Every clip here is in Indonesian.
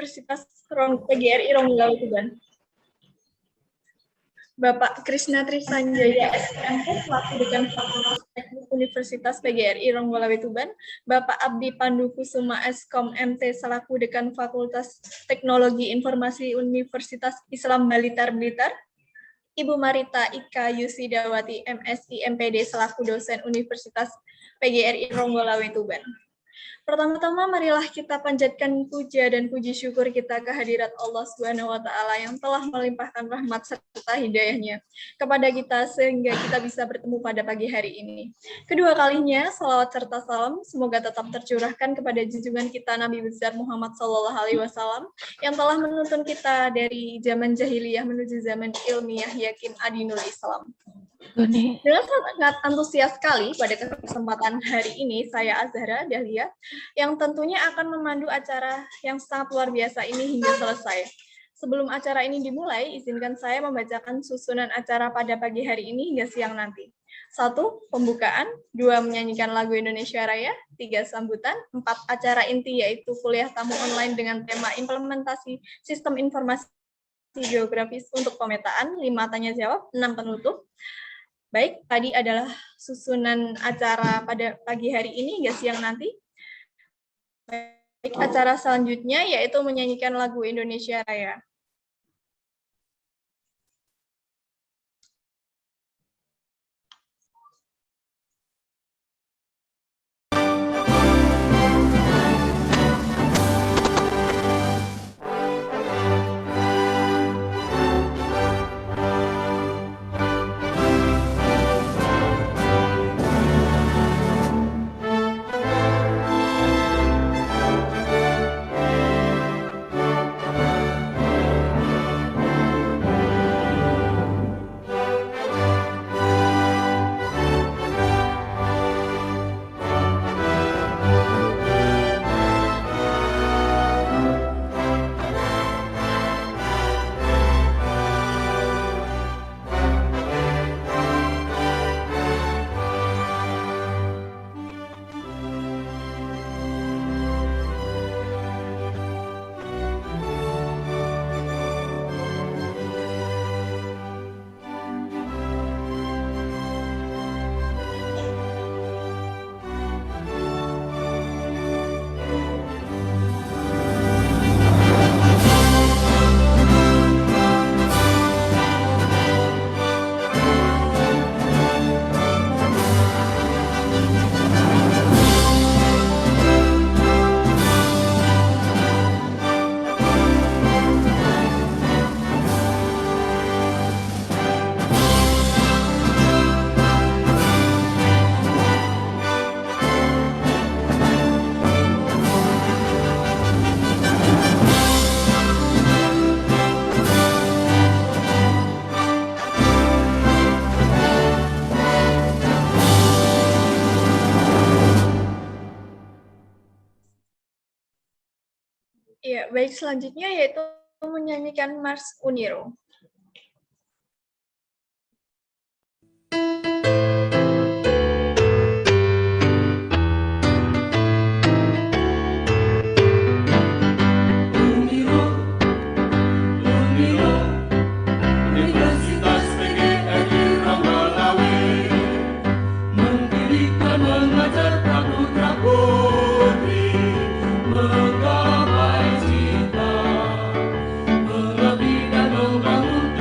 Universitas PGRI Ronggolawe Tuban. Bapak Krishna Trisanjaya SMK selaku Dekan Fakultas Teknik Universitas PGRI Ronggolawe Tuban, Bapak Abdi Pandu Kusuma Eskom MT selaku Dekan Fakultas Teknologi Informasi Universitas Islam Blitar, Ibu Marita Ika Yusidawati MSI MPD selaku dosen Universitas PGRI Ronggolawe Tuban. Pertama-tama marilah kita panjatkan puja dan puji syukur kita kehadirat Allah Subhanahu wa taala yang telah melimpahkan rahmat serta hidayahnya kepada kita sehingga kita bisa bertemu pada pagi hari ini. Kedua kalinya salawat serta salam semoga tetap tercurahkan kepada junjungan kita Nabi besar Muhammad sallallahu alaihi wasallam yang telah menuntun kita dari zaman jahiliyah menuju zaman ilmiah yakin adinul Islam. Dengan sangat antusias sekali pada kesempatan hari ini, saya Azhara Dahlia, yang tentunya akan memandu acara yang sangat luar biasa ini hingga selesai. Sebelum acara ini dimulai, izinkan saya membacakan susunan acara pada pagi hari ini hingga siang nanti. 1. Pembukaan, 2. Menyanyikan lagu Indonesia Raya, 3. Sambutan, 4. Acara inti yaitu kuliah tamu online dengan tema implementasi sistem informasi geografis untuk pemetaan, 5. Tanya jawab, 6. Penutup. Baik, tadi adalah susunan acara pada pagi hari ini hingga siang nanti. Baik, acara selanjutnya yaitu menyanyikan lagu Indonesia Raya. Ya, baik, selanjutnya yaitu menyanyikan Mars Uniro. Menggapai cita, melebih dan membangun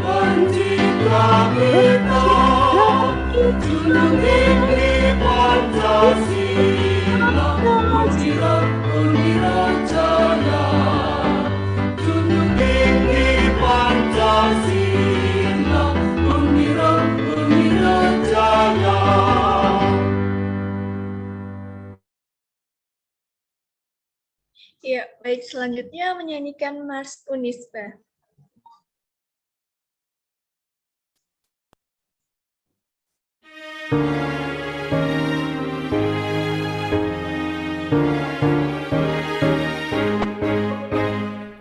Pencipta kita, junjung tinggi Pancasila, ujiran gembira jaya. Junjung tinggi Pancasila, gembira jaya. Ya, baik, selanjutnya menyanyikan Mars Unisba.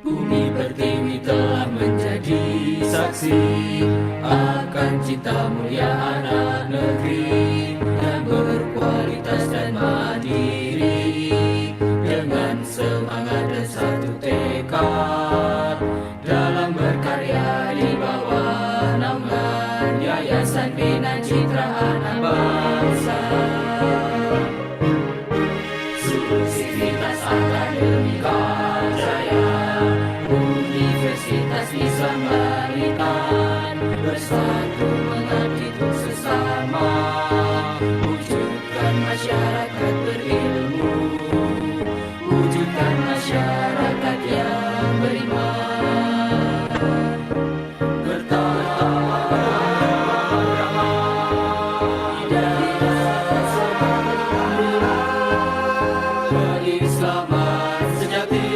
Bumi pertiwi telah menjadi saksi akan cinta mulia anak negeri yang berkualitas dan mandiri, dengan semangat dan satu tekad dalam berkarya di bawah naungan Yayasan Bina Citra Anak Bangsa. Sivitas Akademika Jaya, Universitas Islam Balikan, bersatu mengabdi untuk sesama, wujudkan masyarakat berilmu, wujudkan masyarakat yang beriman, keislaman sejati,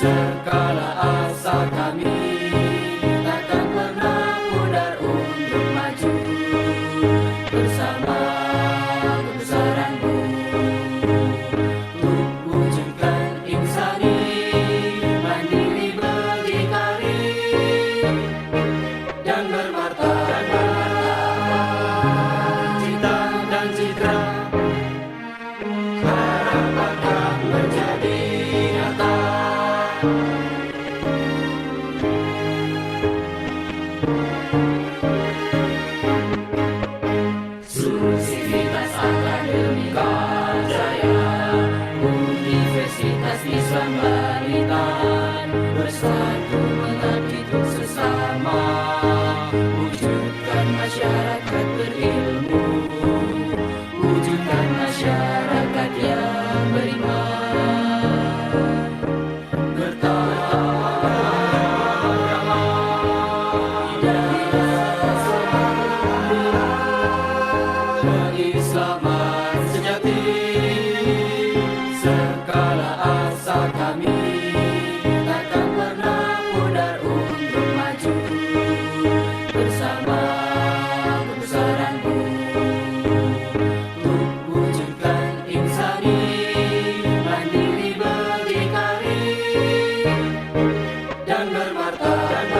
segala asa kami takkan pernah pudar untuk maju bersama kebesaranmu, untuk wujudkan insani, mandiri, berdikari, dan bermartabat, cinta dan citra harapan menjadi nyata. Seluruh sivitas akademika jaya, Universitas Islam Balikan, bersatu mengabdi untuk sesama, wujudkan masyarakat berilmu, wujudkan masyarakat yang beriman, keislaman sejati, segala asa kami takkan pernah pudar untuk maju bersama kebesaranmu, untuk wujudkan insani, mandiri, berdikari, dan bermartabat,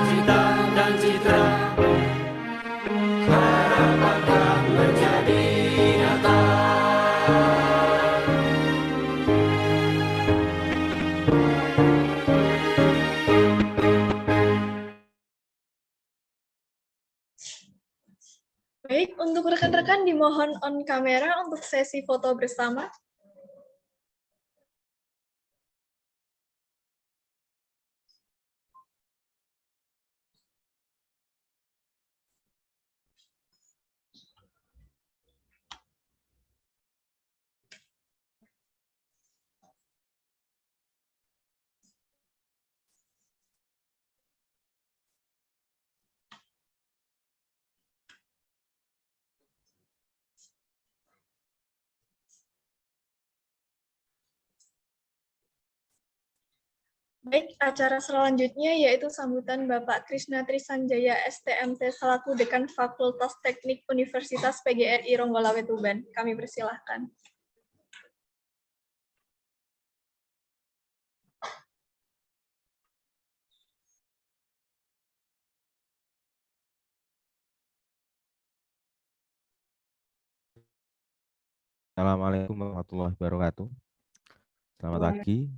cinta dan citra harapan menjadi nyata. Baik, untuk rekan-rekan dimohon on kamera untuk sesi foto bersama. Baik, acara selanjutnya yaitu sambutan Bapak Krishna Trisanjaya STMT selaku Dekan Fakultas Teknik Universitas PGRI Ronggolawe Tuban. Kami persilahkan. Assalamualaikum warahmatullahi wabarakatuh. Selamat pagi.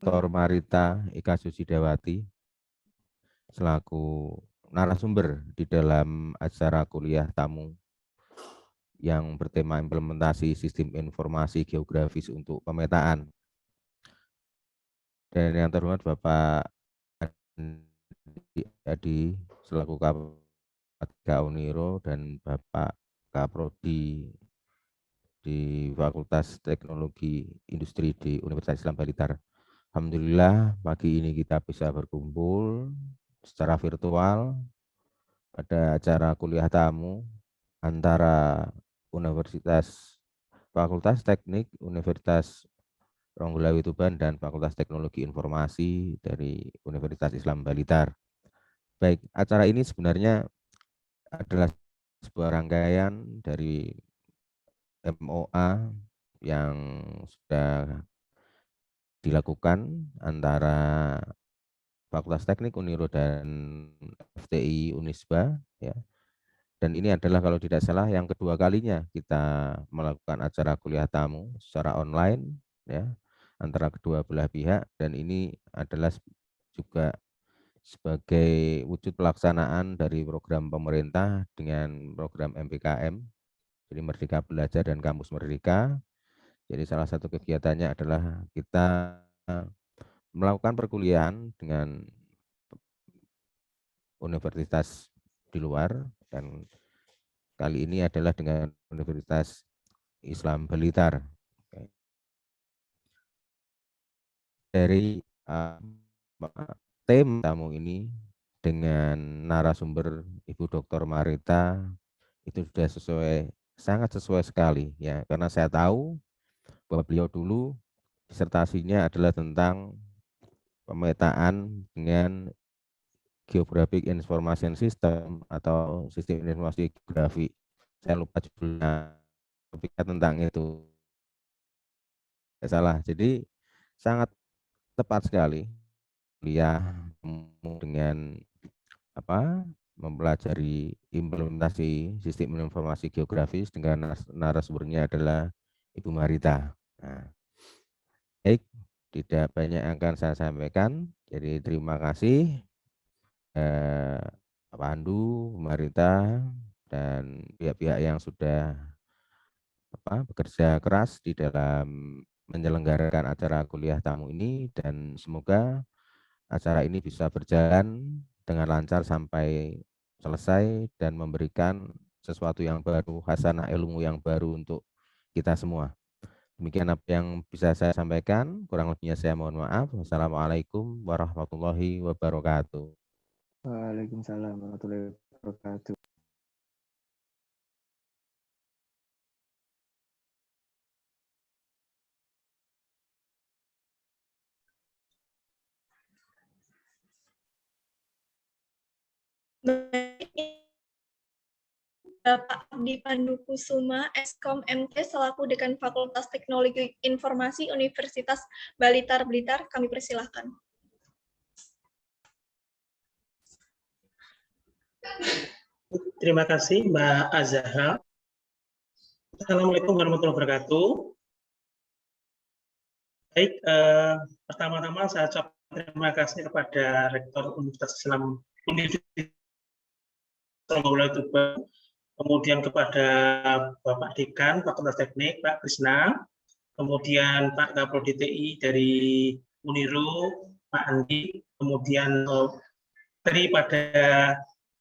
Dr. Marita Eka Susidawati selaku narasumber di dalam acara kuliah tamu yang bertema implementasi sistem informasi geografis untuk pemetaan. Dan yang terhormat Bapak Adi selaku Kapolda Uniro dan Bapak Kaprodi di Fakultas Teknologi Industri di Universitas Islam Blitar. Alhamdulillah pagi ini kita bisa berkumpul secara virtual pada acara kuliah tamu antara Fakultas Teknik Universitas Ronggolawe Tuban dan Fakultas Teknologi Informasi dari Universitas Islam Blitar. Baik, acara ini sebenarnya adalah sebuah rangkaian dari MOA yang sudah dilakukan antara Fakultas Teknik Uniro dan FTI Unisba, ya. Dan ini adalah kalau tidak salah yang kedua kalinya kita melakukan acara kuliah tamu secara online, ya, antara kedua belah pihak. Dan ini adalah juga sebagai wujud pelaksanaan dari program pemerintah dengan program MPKM, jadi Merdeka Belajar dan Kampus Merdeka. Jadi salah satu kegiatannya adalah kita melakukan perkuliahan dengan universitas di luar, dan kali ini adalah dengan Universitas Islam Blitar. Dari tema tamu ini dengan narasumber Ibu Dr. Marita itu sudah sangat sesuai sekali, ya, karena saya tahu bahwa beliau dulu disertasinya adalah tentang pemetaan dengan Geographic Information System atau sistem informasi geografi. Saya lupa judulnya, tapi tentang itu. Tidak salah. Jadi sangat tepat sekali kuliah dengan mempelajari implementasi sistem informasi geografis dengan narasumbernya adalah Ibu Marita. Nah, baik, tidak banyak yang akan saya sampaikan. Jadi terima kasih Pak Pandu, Marita, dan pihak-pihak yang sudah bekerja keras di dalam menyelenggarakan acara kuliah tamu ini, dan semoga acara ini bisa berjalan dengan lancar sampai selesai dan memberikan sesuatu yang baru, hasanah ilmu yang baru untuk kita semua. Demikian apa yang bisa saya sampaikan, kurang lebihnya saya mohon maaf. Wassalamualaikum warahmatullahi wabarakatuh. Waalaikumsalam warahmatullahi wabarakatuh. Bapak Abdi Pandukusuma, Eskom MT selaku Dekan Fakultas Teknologi Informasi Universitas Blitar, kami persilahkan. Terima kasih Mbak Azahra. Assalamualaikum warahmatullahi wabarakatuh. Baik, pertama-tama saya ucapkan terima kasih kepada Rektor Universitas Islam Tuban, kemudian kepada Bapak Dekan Fakultas Teknik Pak Krisna, kemudian Pak Kaprodi TI dari Uniro Pak Andi, kemudian pada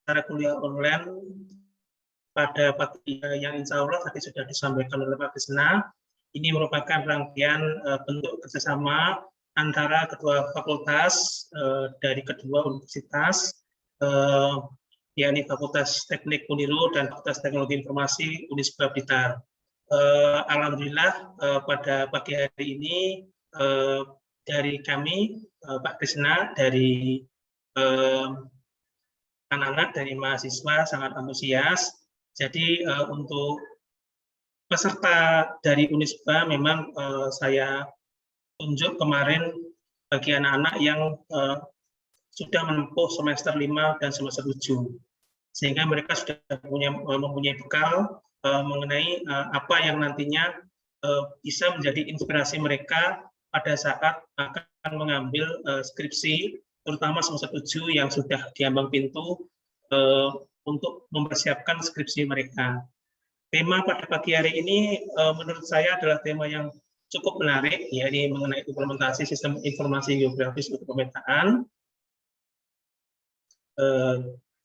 acara kuliah online pada pagi yang insya Allah tadi sudah disampaikan oleh Pak Krisna. Ini merupakan rangkaian bentuk kerjasama antara kedua fakultas dari kedua universitas, yakni Fakultas Teknik Uniro dan Fakultas Teknologi Informasi Unisba Blitar. Alhamdulillah pada pagi hari ini dari kami Pak Krisna, dari anak-anak dari mahasiswa sangat antusias. Jadi untuk peserta dari Unisba memang saya tunjuk kemarin bagi anak-anak yang sudah menempuh semester 5 dan semester 7. Sehingga mereka sudah mempunyai bekal mengenai apa yang nantinya bisa menjadi inspirasi mereka pada saat akan mengambil skripsi, terutama semester 7 yang sudah diambang pintu untuk mempersiapkan skripsi mereka. Tema pada pagi hari ini menurut saya adalah tema yang cukup menarik, yakni mengenai implementasi sistem informasi geografis untuk pemetaan.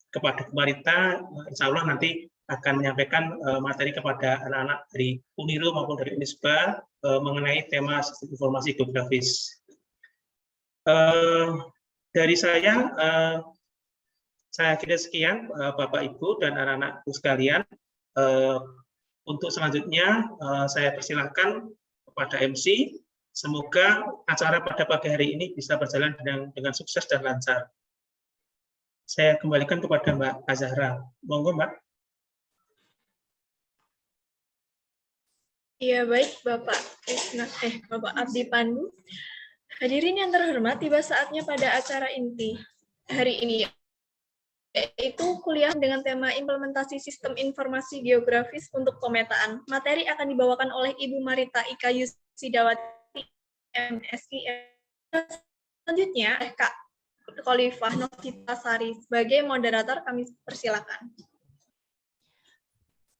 Kepada Marita, insya Allah nanti akan menyampaikan materi kepada anak-anak dari Uniru maupun dari Unisba mengenai tema sistem informasi geografis. Dari saya kira sekian Bapak Ibu dan anak-anakku sekalian. Untuk selanjutnya saya persilahkan kepada MC. Semoga acara pada pagi hari ini bisa berjalan dengan sukses dan lancar. Saya kembalikan kepada Mbak Azahra. Monggo Mbak. Iya, baik Bapak Bapak Abdi Pandu. Hadirin yang terhormat, tiba saatnya pada acara inti hari ini, yaitu kuliah dengan tema implementasi sistem informasi geografis untuk pemetaan. Materi akan dibawakan oleh Ibu Marita Ika Yusidawati, MSI. Selanjutnya, Kak Khalifah Novitasari sebagai moderator, kami persilakan.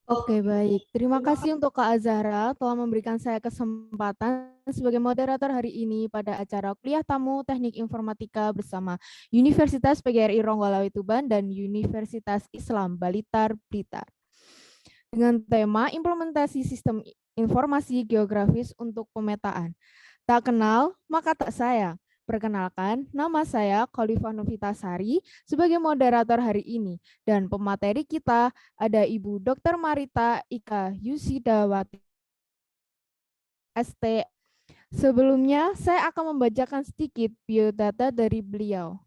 Oke, baik. Terima kasih untuk Kak Azahra telah memberikan saya kesempatan sebagai moderator hari ini pada acara kuliah tamu Teknik Informatika bersama Universitas PGRI Ronggolawe Tuban dan Universitas Islam Balitar Blitar. Dengan tema implementasi sistem informasi geografis untuk pemetaan. Tak kenal, maka tak sayang. Perkenalkan, nama saya Khalifah Novitasari sebagai moderator hari ini. Dan pemateri kita ada Ibu Dr. Marita Ika Yusidawati, ST. Sebelumnya, saya akan membacakan sedikit biodata dari beliau.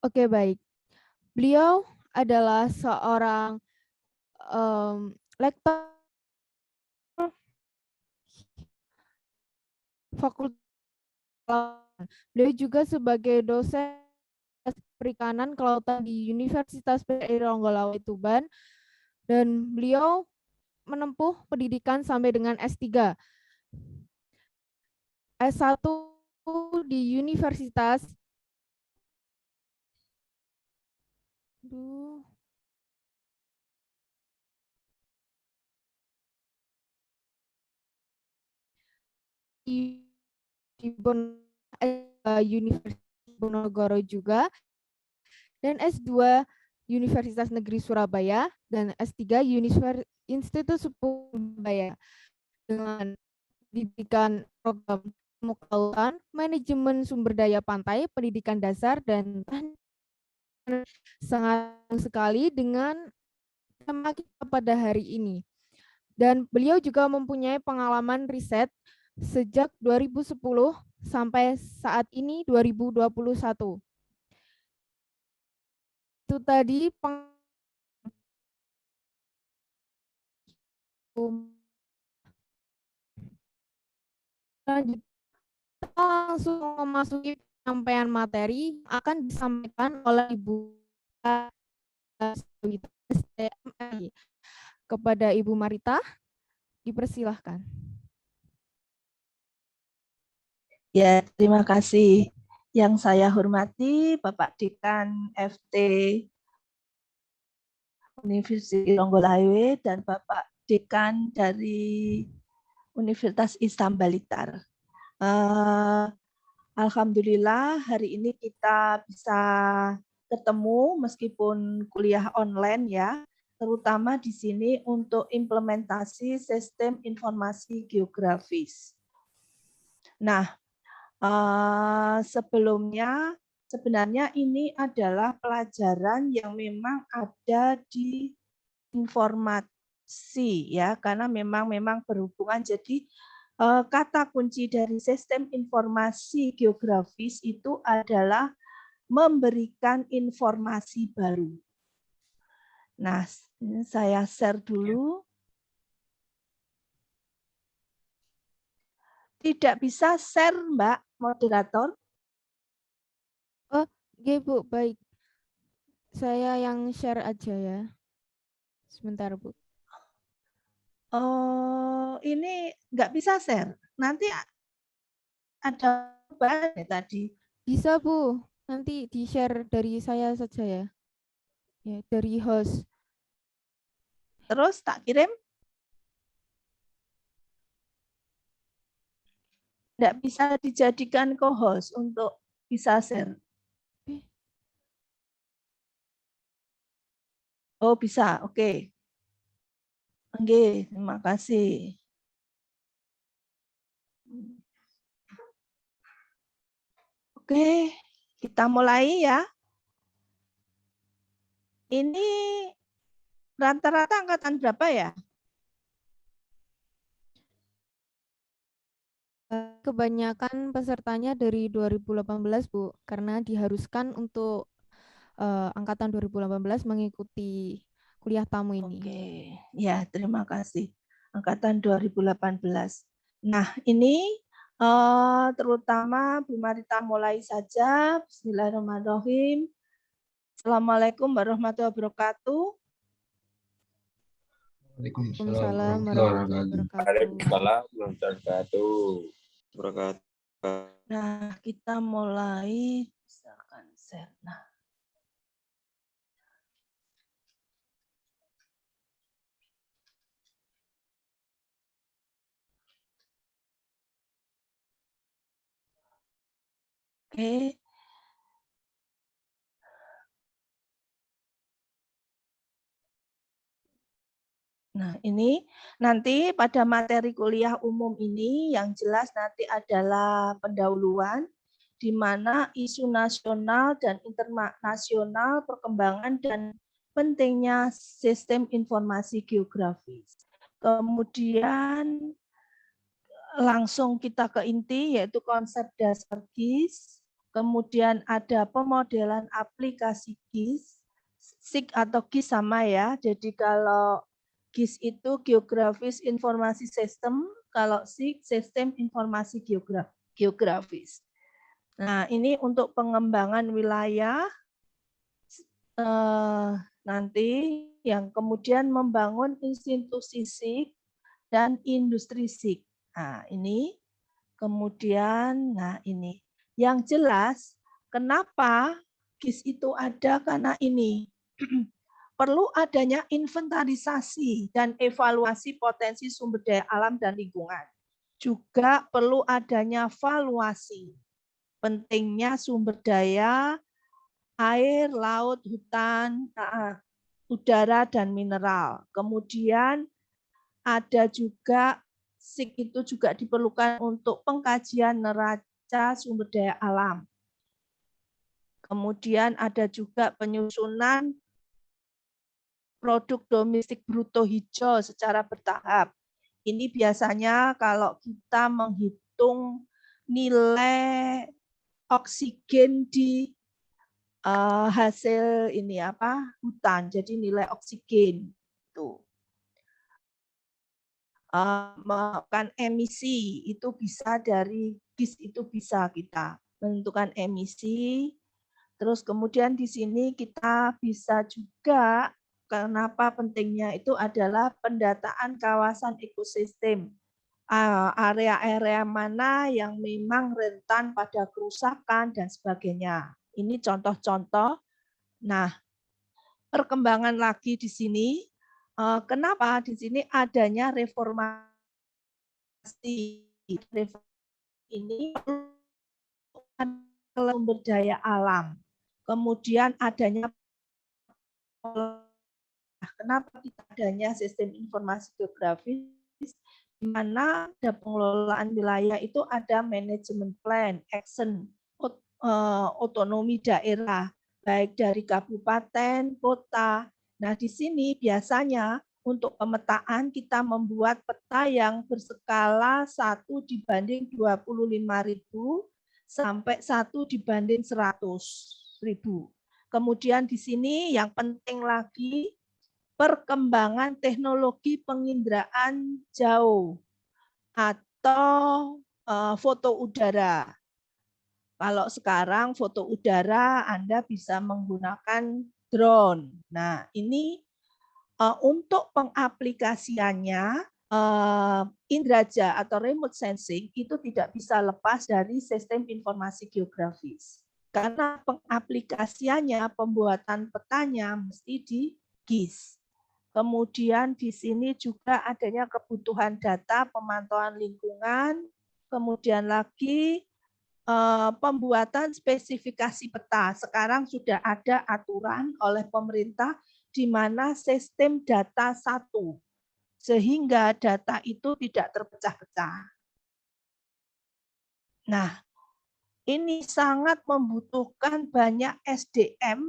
Oke, baik. Beliau adalah seorang lektor fakultas. Beliau juga sebagai dosen perikanan kelautan di Universitas PGRI Ronggolawe Tuban, dan beliau menempuh pendidikan sampai dengan S3. S1 di Universitas Universitas Diponegoro juga, dan S2 Universitas Negeri Surabaya, dan S3 Institut Surabaya dengan pendidikan program kelautan, manajemen sumber daya pantai, pendidikan dasar, dan sangat sekali dengan tema kita pada hari ini. Dan beliau juga mempunyai pengalaman riset sejak 2010 sampai saat ini 2021. Itu tadi langsung memasuki penyampaian materi akan disampaikan oleh Ibu kepada Ibu Marita, dipersilahkan. Ya, terima kasih. Yang saya hormati Bapak Dekan FT Universitas Ronggolawe dan Bapak Dekan dari Universitas Islam Balitar. Alhamdulillah hari ini kita bisa ketemu meskipun kuliah online ya, terutama di sini untuk implementasi sistem informasi geografis. Nah, sebelumnya sebenarnya ini adalah pelajaran yang memang ada di informasi ya, karena memang berhubungan, jadi kata kunci dari sistem informasi geografis itu adalah memberikan informasi baru. Nah, ini saya share dulu. Tidak bisa share, Mbak moderator. Oh, iya Bu, baik. Saya yang share aja ya. Sebentar Bu. Oh, ini nggak bisa share. Nanti ada perubahan ya tadi. Bisa Bu, nanti di-share dari saya saja ya. Ya, dari host. Terus tak kirim. Nggak bisa dijadikan co-host untuk bisa share. Oh, bisa. Oke. Oke, terima kasih. Oke, kita mulai ya. Ini rata-rata angkatan berapa ya? Kebanyakan pesertanya dari 2018 Bu, karena diharuskan untuk angkatan 2018 mengikuti kuliah tamu ini. Oke, ya terima kasih. Angkatan 2018. Nah, ini terutama Bu Marita mulai saja. Bismillahirrahmanirrahim. Assalamualaikum warahmatullahi wabarakatuh. Waalaikumsalam warahmatullahi wabarakatuh. Nah, kita mulai. Misalkan share. Nah. Oke. Nah, ini nanti pada materi kuliah umum ini yang jelas nanti adalah pendahuluan di mana isu nasional dan internasional, perkembangan dan pentingnya sistem informasi geografis. Kemudian langsung kita ke inti yaitu konsep dasar GIS, kemudian ada pemodelan aplikasi GIS, SIG atau GIS sama ya, jadi kalau GIS itu geografis informasi sistem, kalau SIG sistem informasi geografis. Nah, ini untuk pengembangan wilayah nanti yang kemudian membangun institusi SIG dan industri SIG. Nah, ini kemudian, nah ini yang jelas kenapa GIS itu ada karena ini perlu adanya inventarisasi dan evaluasi potensi sumber daya alam dan lingkungan. Juga perlu adanya valuasi pentingnya sumber daya air, laut, hutan, udara, dan mineral. Kemudian ada juga SIG itu juga diperlukan untuk pengkajian neraca sumber daya alam. Kemudian ada juga penyusunan produk domestik bruto hijau secara bertahap. Ini biasanya kalau kita menghitung nilai oksigen di hasil ini hutan, jadi nilai oksigen itu. Melakukan emisi itu bisa dari GIS, itu bisa kita menentukan emisi. Terus kemudian di sini kita bisa juga, kenapa pentingnya itu adalah pendataan kawasan ekosistem. Area-area mana yang memang rentan pada kerusakan dan sebagainya. Ini contoh-contoh. Nah, perkembangan lagi di sini, kenapa di sini adanya reformasi ini sumber daya alam. Kemudian adanya kenapa kita adanya sistem informasi geografis di mana ada pengelolaan wilayah itu ada manajemen plan, action, otonomi daerah, baik dari kabupaten, kota. Nah, di sini biasanya untuk pemetaan kita membuat peta yang berskala 1/25.000 sampai 1/100.000. Kemudian di sini yang penting lagi perkembangan teknologi penginderaan jauh atau foto udara. Kalau sekarang foto udara Anda bisa menggunakan drone. Nah, ini untuk pengaplikasiannya Indraja atau remote sensing itu tidak bisa lepas dari sistem informasi geografis. Karena pengaplikasiannya, pembuatan petanya mesti di GIS. Kemudian di sini juga adanya kebutuhan data pemantauan lingkungan, kemudian lagi pembuatan spesifikasi peta. Sekarang sudah ada aturan oleh pemerintah di mana sistem data satu, sehingga data itu tidak terpecah-pecah. Nah, ini sangat membutuhkan banyak SDM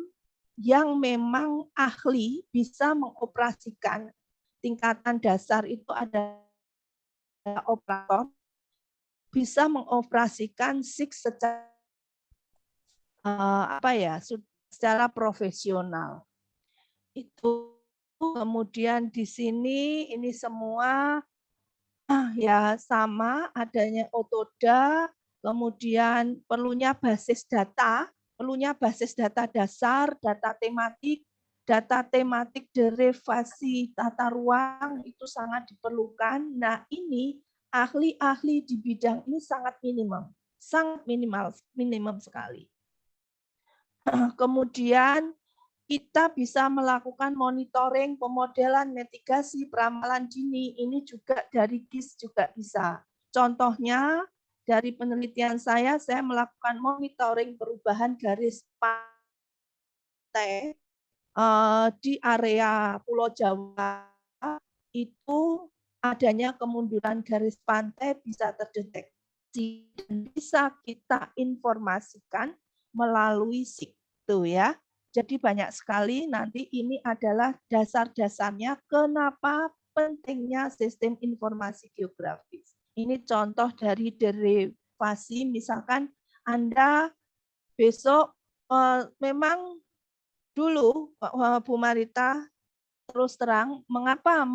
yang memang ahli bisa mengoperasikan. Tingkatan dasar itu ada operator, bisa mengoperasikan SIG secara profesional. Itu kemudian di sini ini semua ya sama adanya Otoda, kemudian perlunya basis data dasar, data tematik derivasi tata ruang itu sangat diperlukan. Nah, ini ahli-ahli di bidang ini sangat minimum sekali. Kemudian kita bisa melakukan monitoring, pemodelan, mitigasi, peramalan dini. Ini juga dari GIS juga bisa. Contohnya dari penelitian saya melakukan monitoring perubahan garis pantai di area Pulau Jawa. Itu adanya kemunduran garis pantai bisa terdeteksi dan bisa kita informasikan melalui SIG. Tuh ya. Jadi banyak sekali nanti ini adalah dasar-dasarnya kenapa pentingnya sistem informasi geografis. Ini contoh dari derivasi, misalkan Anda besok memang dulu Bu Marita terus terang mengapa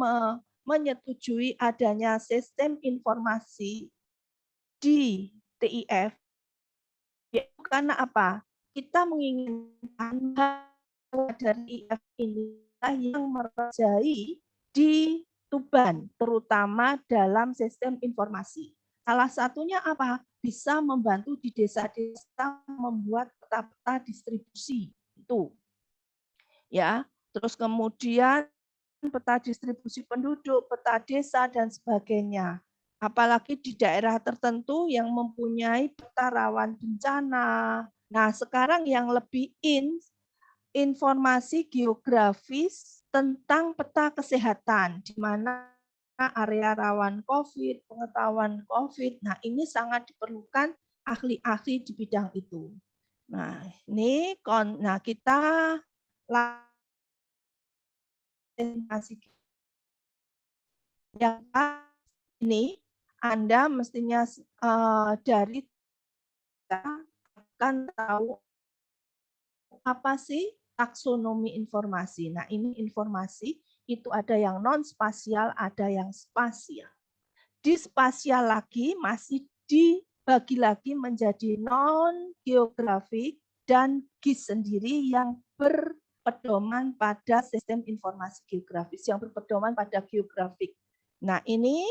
menyetujui adanya sistem informasi di TIF? Ya, karena apa? Kita menginginkan dari IF ini yang merajai di Tuban, terutama dalam sistem informasi. Salah satunya apa? Bisa membantu di desa-desa membuat peta-peta distribusi itu. Ya, terus kemudian peta distribusi penduduk, peta desa dan sebagainya. Apalagi di daerah tertentu yang mempunyai peta rawan bencana. Nah, sekarang yang lebih informasi geografis tentang peta kesehatan, di mana area rawan COVID, pengetahuan COVID. Nah, ini sangat diperlukan ahli-ahli di bidang itu. Nah, ini kita yang ini Anda mestinya dari akan tahu apa sih taksonomi informasi. Nah, ini informasi itu ada yang non-spasial, ada yang spasial. Di spasial lagi masih dibagi lagi menjadi non-geografik dan GIS sendiri yang berpedoman pada sistem informasi geografis, yang berpedoman pada geografik. Nah, ini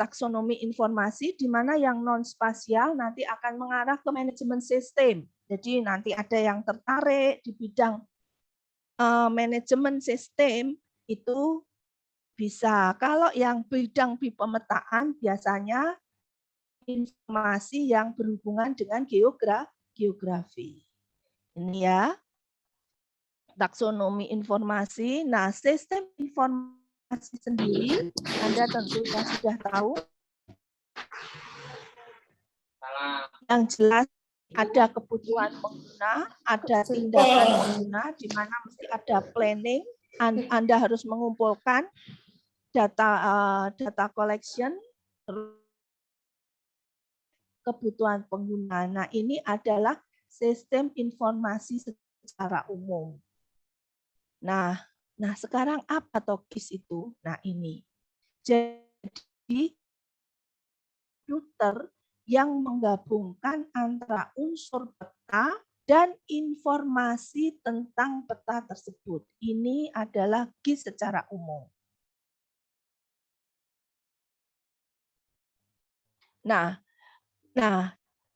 taksonomi informasi di mana yang non-spasial nanti akan mengarah ke manajemen sistem. Jadi nanti ada yang tertarik di bidang manajemen sistem itu bisa. Kalau yang bidang pemetaan biasanya informasi yang berhubungan dengan geografi. Ini ya, taksonomi informasi. Nah, sistem informasi sendiri, Anda tentunya sudah tahu. Yang jelas ada kebutuhan pengguna, ada tindakan pengguna, di mana mesti ada planning. Anda harus mengumpulkan data collection, kebutuhan pengguna. Nah, ini adalah sistem informasi secara umum. Nah, sekarang apa TOGIS itu? Nah, ini. Jadi, komputer yang menggabungkan antara unsur peta dan informasi tentang peta tersebut. Ini adalah GIS secara umum. Nah,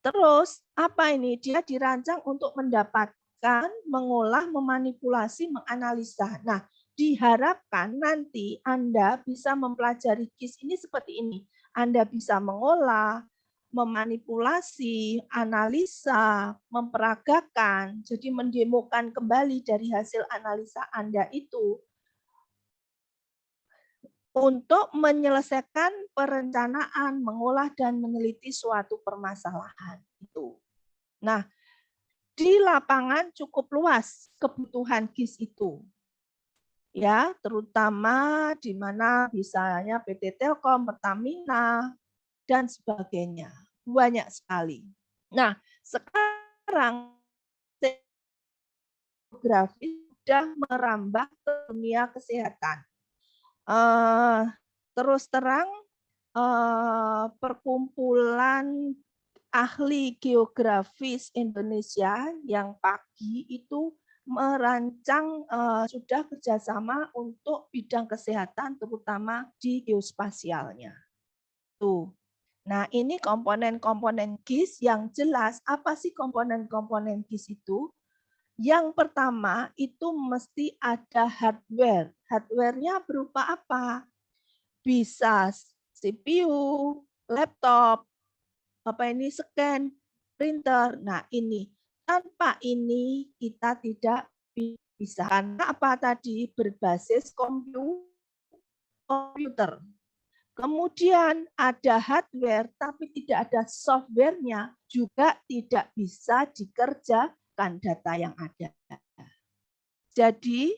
terus apa ini? Dia dirancang untuk mendapatkan, mengolah, memanipulasi, menganalisa. Nah, diharapkan nanti Anda bisa mempelajari GIS ini seperti ini. Anda bisa mengolah, memanipulasi, analisa, memperagakan, jadi mendemokan kembali dari hasil analisa Anda itu untuk menyelesaikan perencanaan, mengolah dan meneliti suatu permasalahan itu. Nah, di lapangan cukup luas kebutuhan GIS itu. Ya, terutama di mana misalnya PT Telkom, Pertamina, dan sebagainya. Banyak sekali. Nah, sekarang geografis sudah merambah ke dunia kesehatan. Terus terang, perkumpulan ahli geografis Indonesia yang pagi itu merancang sudah kerjasama untuk bidang kesehatan, terutama di geospasialnya. Tuh. Nah, ini komponen-komponen GIS yang jelas. Apa sih komponen-komponen GIS itu? Yang pertama itu mesti ada hardware. Hardware-nya berupa apa? Bisa CPU, laptop, scan, printer. Nah, ini. Tanpa ini kita tidak bisa. Karena apa tadi? Berbasis komputer. Kemudian ada hardware, tapi tidak ada software-nya, juga tidak bisa dikerjakan data yang ada. Jadi,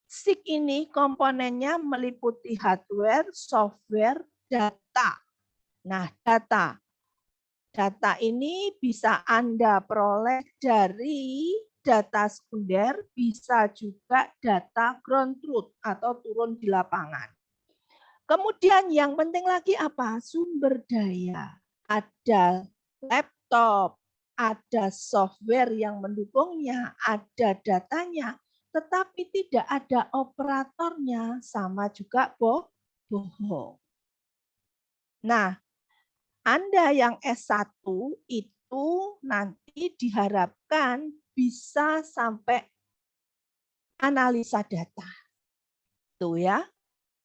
SIG ini komponennya meliputi hardware, software, data. Nah, data. Data ini bisa Anda peroleh dari data sekunder, bisa juga data ground truth atau turun di lapangan. Kemudian yang penting lagi apa? Sumber daya. Ada laptop, ada software yang mendukungnya, ada datanya, tetapi tidak ada operatornya, sama juga bohong. Nah, Anda yang S1 itu nanti diharapkan bisa sampai analisa data. Tuh ya.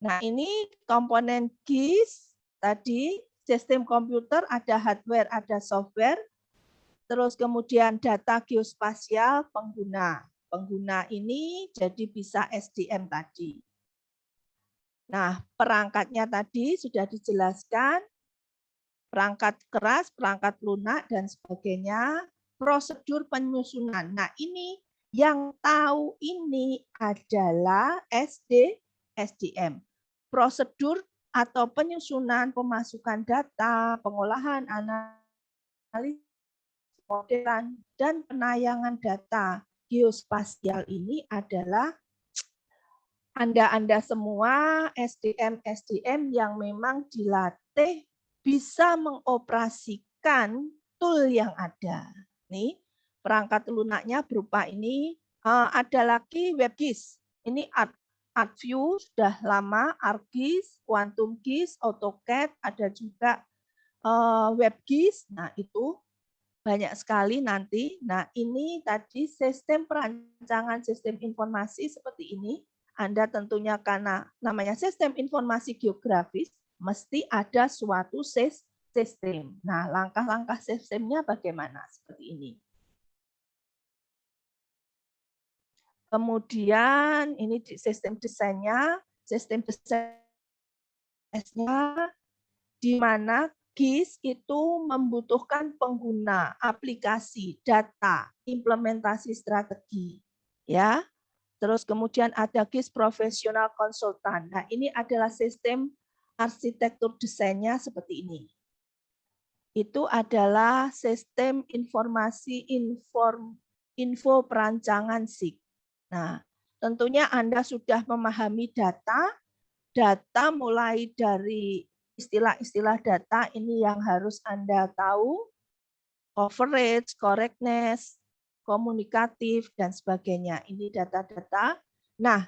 Nah, ini komponen GIS tadi, sistem komputer, ada hardware, ada software, terus kemudian data geospasial pengguna. Pengguna ini jadi bisa SDM tadi. Nah, perangkatnya tadi sudah dijelaskan, perangkat keras, perangkat lunak, dan sebagainya, prosedur penyusunan. Nah, ini yang tahu ini adalah SDM. Prosedur atau penyusunan pemasukan data, pengolahan, analisis, modelan, dan penayangan data geospasial ini adalah Anda semua SDM yang memang dilatih bisa mengoperasikan tool yang ada. Nih, perangkat lunaknya berupa ini. Ada lagi WebGIS. Ini ArcView sudah lama, ArcGIS, Quantum GIS, AutoCAD, ada juga WebGIS. Nah, itu banyak sekali nanti. Nah, ini tadi sistem perancangan sistem informasi seperti ini. Anda tentunya karena namanya sistem informasi geografis, mesti ada suatu sistem. Nah, langkah-langkah sistemnya bagaimana? Seperti ini. Kemudian ini sistem desainnya di mana GIS itu membutuhkan pengguna, aplikasi, data, implementasi strategi, ya. Terus kemudian ada GIS profesional konsultan. Nah, ini adalah sistem arsitektur desainnya seperti ini. Itu adalah sistem informasi info perancangan SIG. Nah, tentunya Anda sudah memahami data mulai dari istilah-istilah data ini yang harus Anda tahu, coverage, correctness, komunikatif, dan sebagainya. Ini data-data. Nah,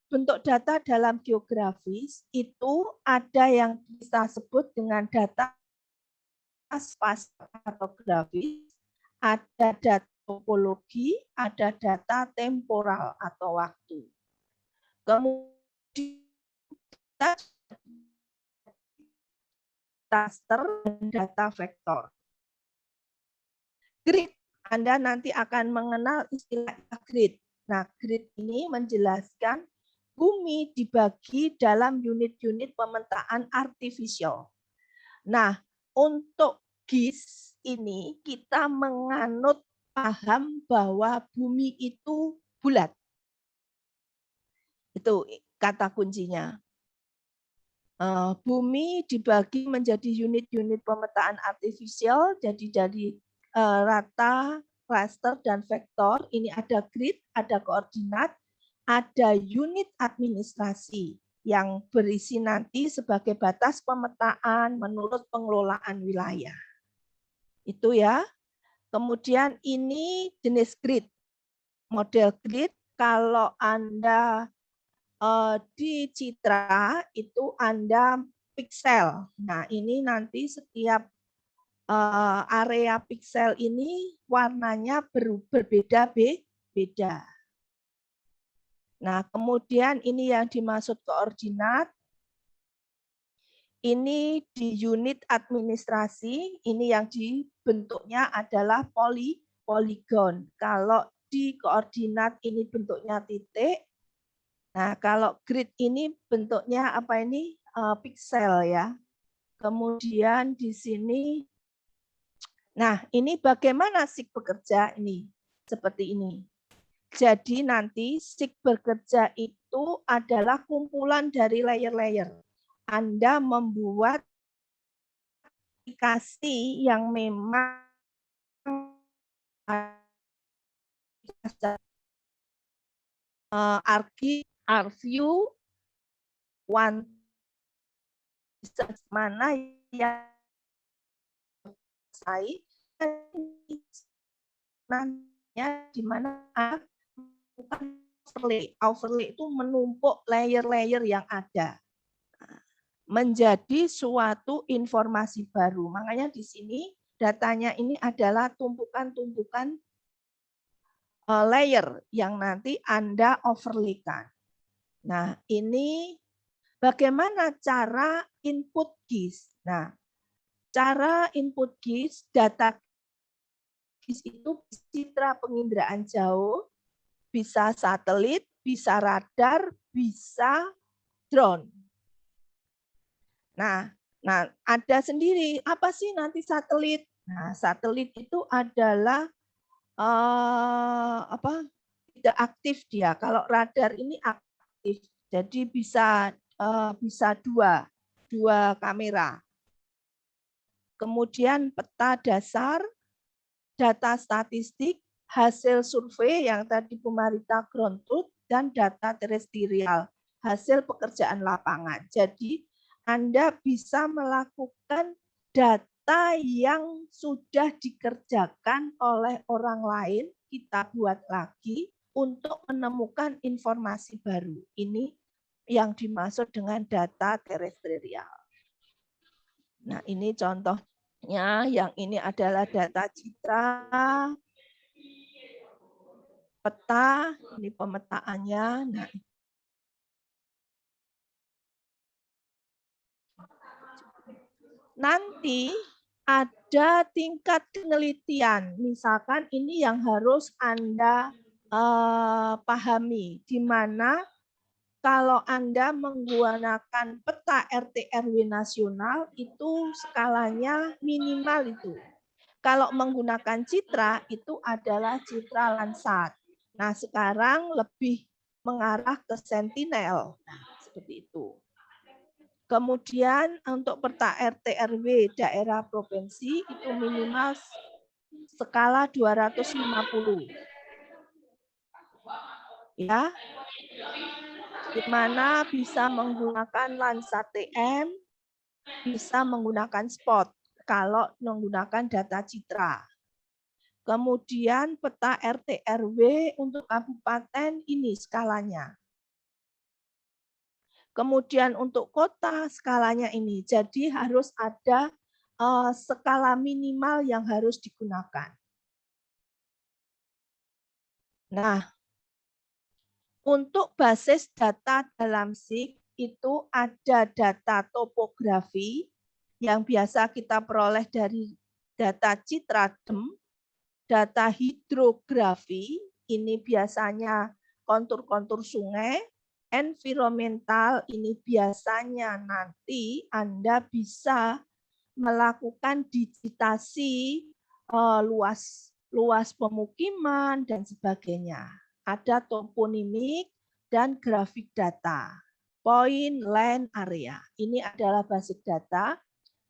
bentuk data dalam geografis itu ada yang kita sebut dengan data spasial atau grafis, ada data topologi, ada data temporal atau waktu. Kemudian raster dan data vektor. Grid, Anda nanti akan mengenal istilah grid. Nah, grid ini menjelaskan bumi dibagi dalam unit-unit pemetaan artifisial. Nah, untuk GIS ini kita menganut paham bahwa bumi itu bulat. Itu kata kuncinya. Bumi dibagi menjadi unit-unit pemetaan artifisial, jadi dari rata, raster, dan vektor. Ini ada grid, ada koordinat, ada unit administrasi yang berisi nanti sebagai batas pemetaan menurut pengelolaan wilayah. Itu ya. Kemudian ini jenis grid. Model grid, kalau Anda di Citra itu Anda piksel. Nah, ini nanti setiap area piksel ini warnanya berbeda-beda. Nah, kemudian ini yang dimaksud koordinat. Ini di unit administrasi, ini yang dibentuknya adalah poligon. Kalau di koordinat ini bentuknya titik. Nah, kalau grid ini bentuknya apa ini? Piksel ya. Kemudian di sini, nah ini bagaimana SIG bekerja ini? Seperti ini. Jadi nanti SIG bekerja itu adalah kumpulan dari layer-layer. Anda membuat aplikasi yang memang ArcView, one mana yang saya nantinya di mana overlay itu menumpuk layer-layer yang ada menjadi suatu informasi baru. Makanya di sini datanya ini adalah tumpukan-tumpukan layer yang nanti Anda overlaykan. Nah, ini bagaimana cara input GIS? Nah, cara input GIS, data GIS itu citra penginderaan jauh, bisa satelit, bisa radar, bisa drone. Nah, ada sendiri apa sih nanti satelit? Nah, satelit itu adalah tidak aktif dia. Kalau radar ini aktif, jadi bisa dua kamera. Kemudian peta dasar, data statistik, hasil survei yang tadi Bu Marita ground truth, dan data terestrial, hasil pekerjaan lapangan. Jadi Anda bisa melakukan data yang sudah dikerjakan oleh orang lain, kita buat lagi untuk menemukan informasi baru. Ini yang dimaksud dengan data terestrial. Nah, ini contohnya, yang ini adalah data citra, peta, ini pemetaannya. Nah, nanti ada tingkat penelitian, misalkan ini yang harus Anda pahami, di mana kalau Anda menggunakan peta RT RW nasional itu skalanya minimal itu. Kalau menggunakan citra itu adalah citra Landsat. Nah, sekarang lebih mengarah ke Sentinel. Nah, seperti itu. Kemudian untuk peta RT RW daerah provinsi itu minimal skala 250. Ya. Di mana bisa menggunakan Landsat TM, bisa menggunakan spot kalau menggunakan data citra. Kemudian peta RT RW untuk kabupaten ini skalanya. Kemudian untuk kota skalanya ini. Jadi harus ada skala minimal yang harus digunakan. Nah, untuk basis data dalam SIG itu ada data topografi yang biasa kita peroleh dari data citra DEM, data hidrografi, ini biasanya kontur-kontur sungai, environmental, ini biasanya nanti Anda bisa melakukan digitasi luas pemukiman dan sebagainya. Ada toponimik dan grafik data. Point, land, area. Ini adalah basis data.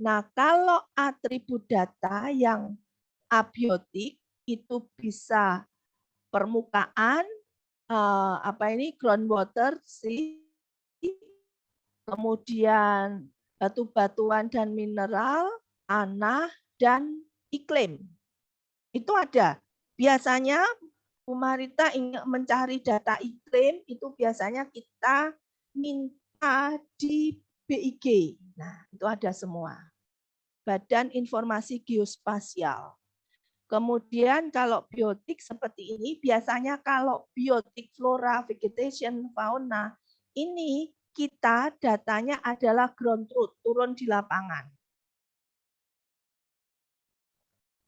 Nah, kalau atribut data yang abiotik itu bisa permukaan, groundwater, sea, kemudian batu-batuan dan mineral, tanah, dan iklim. Itu ada. Biasanya Bu Marita ingin mencari data iklim, itu biasanya kita minta di BIG. Nah, itu ada semua. Badan Informasi Geospasial. Kemudian kalau biotik seperti ini, biasanya kalau biotik flora, vegetation, fauna, ini kita datanya adalah ground truth, turun di lapangan.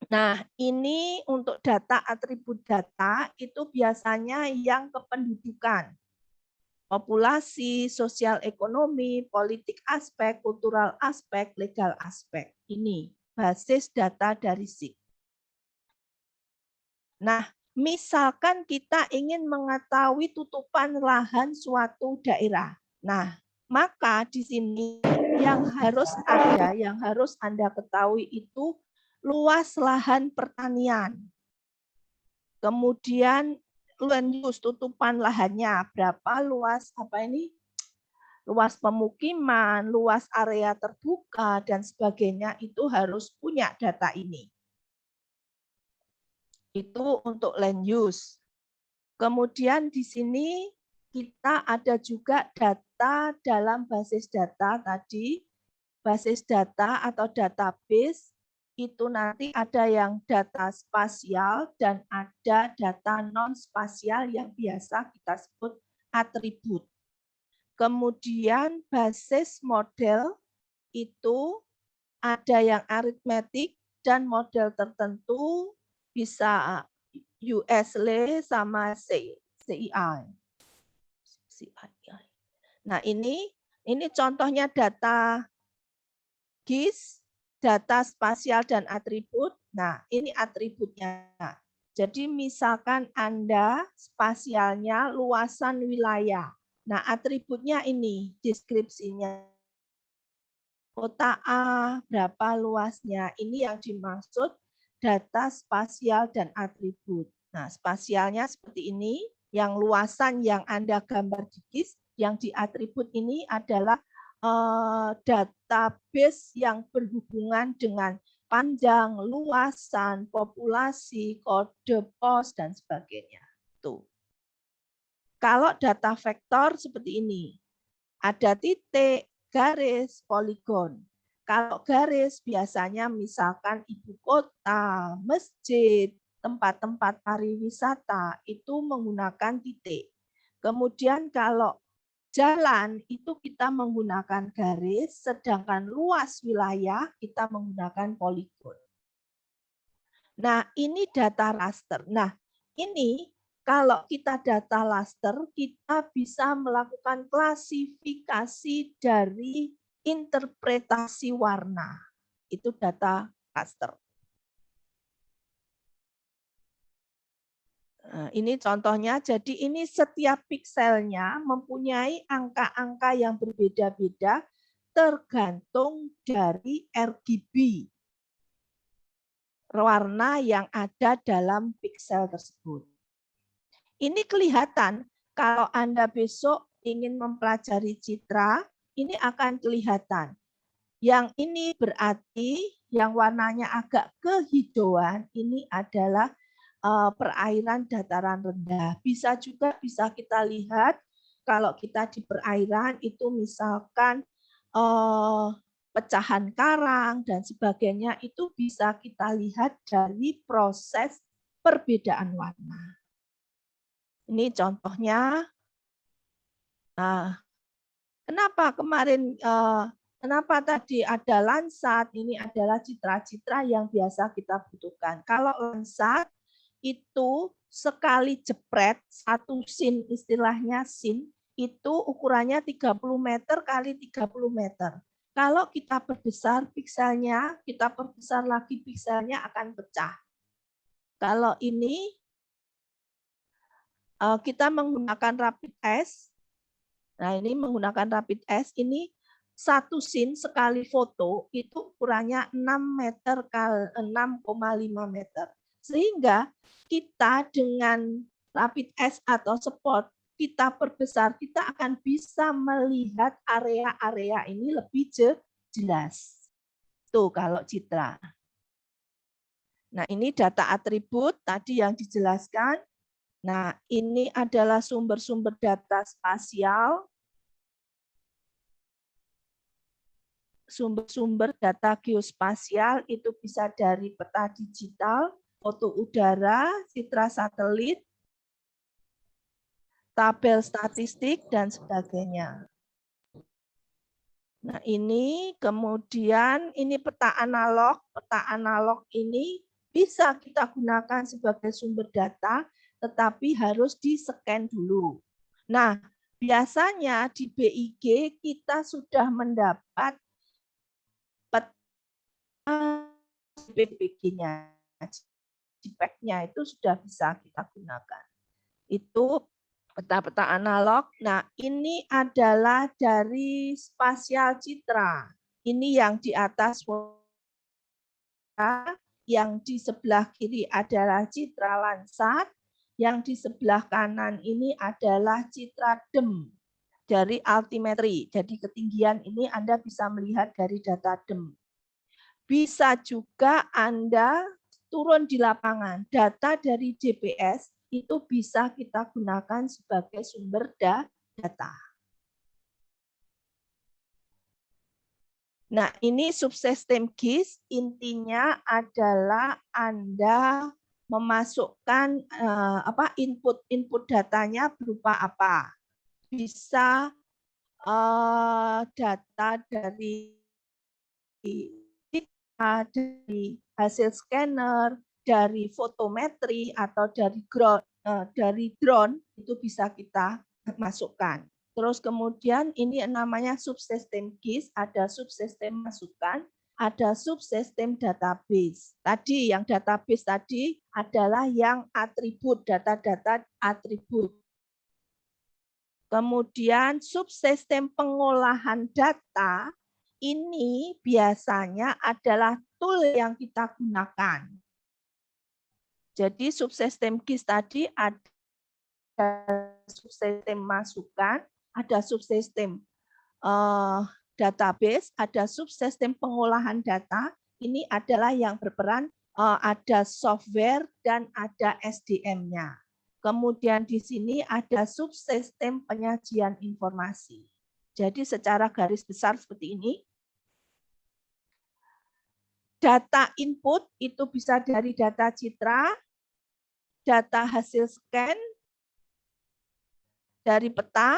Nah, ini untuk data atribut data itu biasanya yang kependudukan. Populasi, sosial ekonomi, politik aspek, kultural aspek, legal aspek. Ini basis data dari SIG. Nah, misalkan kita ingin mengetahui tutupan lahan suatu daerah. Nah, maka di sini yang harus ada, yang harus Anda ketahui itu luas lahan pertanian. Kemudian land use, tutupan lahannya berapa, luas luas pemukiman, luas area terbuka dan sebagainya, itu harus punya data ini. Itu untuk land use. Kemudian di sini kita ada juga data dalam basis data tadi, basis data atau database. Itu nanti ada yang data spasial dan ada data non-spasial yang biasa kita sebut atribut. Kemudian basis model itu ada yang aritmetik dan model tertentu bisa USLE sama CII. Nah, ini contohnya data GIS, data spasial dan atribut. Nah, ini atributnya. Jadi misalkan Anda spasialnya luasan wilayah. Nah, atributnya ini, deskripsinya. Kota A, berapa luasnya. Ini yang dimaksud data spasial dan atribut. Nah, spasialnya seperti ini. Yang luasan yang Anda gambar di GIS, yang di atribut ini adalah database yang berhubungan dengan panjang, luasan, populasi, kode pos, dan sebagainya. Tuh. Kalau data vektor seperti ini, ada titik, garis, poligon. Kalau garis biasanya misalkan ibu kota, masjid, tempat-tempat pariwisata itu menggunakan titik. Kemudian kalau jalan itu kita menggunakan garis, sedangkan luas wilayah kita menggunakan poligon. Nah, ini data raster. Nah, ini Kalau kita data raster, kita bisa melakukan klasifikasi dari interpretasi warna. Itu data raster. Nah, ini contohnya, jadi ini setiap pikselnya mempunyai angka-angka yang berbeda-beda tergantung dari RGB, warna yang ada dalam piksel tersebut. Ini kelihatan kalau Anda besok ingin mempelajari citra, ini akan kelihatan. Yang ini berarti yang warnanya agak kehijauan, ini adalah perairan dataran rendah. Bisa kita lihat kalau kita di perairan itu misalkan pecahan karang dan sebagainya, itu bisa kita lihat dari proses perbedaan warna. Ini contohnya. Nah, kenapa kemarin kenapa tadi ada Landsat? Ini adalah citra-citra yang biasa kita butuhkan. Kalau Landsat itu sekali jepret, satu scene, istilahnya scene, itu ukurannya 30 meter kali 30 meter. Kalau kita perbesar pikselnya, kita perbesar lagi pikselnya akan pecah. Kalau ini kita menggunakan RapidS. Nah, ini menggunakan RapidS, ini satu scene sekali foto itu ukurannya 6 meter kali 6,5 meter. Sehingga kita dengan RapidS atau Spot, kita perbesar, kita akan bisa melihat area-area ini lebih jelas. Tuh kalau citra. Nah, ini data atribut tadi yang dijelaskan. Nah, ini adalah sumber-sumber data spasial. Sumber-sumber data geospasial itu bisa dari peta digital, foto udara, citra satelit, tabel statistik, dan sebagainya. Nah, ini kemudian ini peta analog. Peta analog ini bisa kita gunakan sebagai sumber data, tetapi harus di-scan dulu. Nah, biasanya di BIG kita sudah mendapat peta BPG-nya. JPEG-nya itu sudah bisa kita gunakan. Itu peta-peta analog. Nah, ini adalah dari spasial citra. Ini yang di atas, yang di sebelah kiri adalah citra Landsat, yang di sebelah kanan ini adalah citra DEM dari altimetri. Jadi ketinggian ini Anda bisa melihat dari data DEM. Bisa juga Anda turun di lapangan. Data dari GPS itu bisa kita gunakan sebagai sumber data. Nah, ini subsistem GIS, intinya adalah Anda memasukkan input datanya berupa apa. Bisa data dari hasil scanner, dari fotometri atau dari drone itu bisa kita masukkan. Terus kemudian ini namanya subsistem GIS, ada subsistem masukan, ada subsistem database. Tadi yang database tadi adalah yang atribut, data-data atribut. Kemudian subsistem pengolahan data ini biasanya adalah tool yang kita gunakan. Jadi subsistem GIS tadi ada subsistem masukan, ada subsistem database, ada subsistem pengolahan data. Ini adalah yang berperan ada software dan ada SDM-nya. Kemudian di sini ada subsistem penyajian informasi. Jadi secara garis besar seperti ini. Data input itu bisa dari data citra, data hasil scan, dari peta,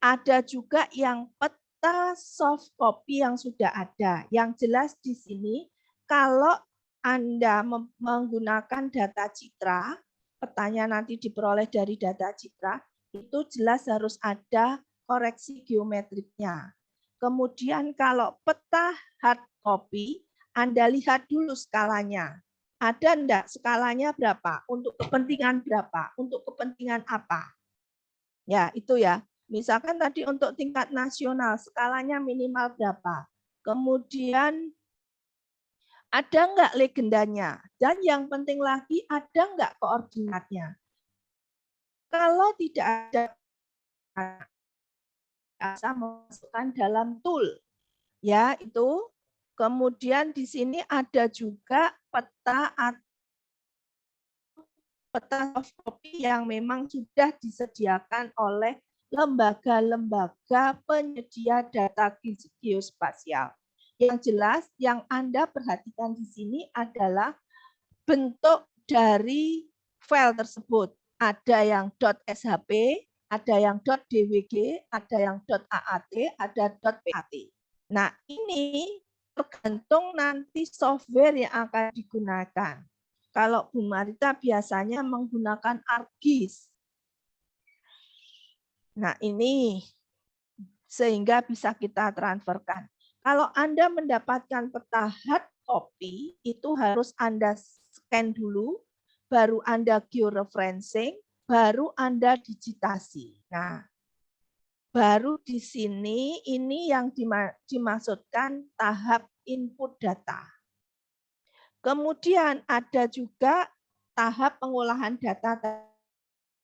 ada juga yang peta soft copy yang sudah ada. Yang jelas di sini, kalau Anda menggunakan data citra, petanya nanti diperoleh dari data citra, itu jelas harus ada koreksi geometriknya. Kemudian kalau peta hard copy, Anda lihat dulu skalanya. Ada enggak skalanya berapa? Untuk kepentingan berapa? Untuk kepentingan apa? Ya, itu ya. Misalkan tadi untuk tingkat nasional, skalanya minimal berapa? Kemudian ada enggak legendanya? Dan yang penting lagi, ada enggak koordinatnya? Kalau tidak ada, bisa masukkan dalam tool. Ya, itu. Kemudian di sini ada juga peta soft copy yang memang sudah disediakan oleh lembaga-lembaga penyedia data geospasial. Yang jelas yang Anda perhatikan di sini adalah bentuk dari file tersebut. Ada yang .shp, ada yang .dwg, ada yang .aat, ada .pat. Nah, ini tergantung nanti software yang akan digunakan. Kalau Bu Marita biasanya menggunakan ArcGIS. Nah, ini sehingga bisa kita transferkan. Kalau Anda mendapatkan peta hard copy, itu harus Anda scan dulu, baru Anda georeferencing, baru Anda digitasi. Nah, baru di sini ini yang dimaksudkan tahap input data. Kemudian ada juga tahap pengolahan data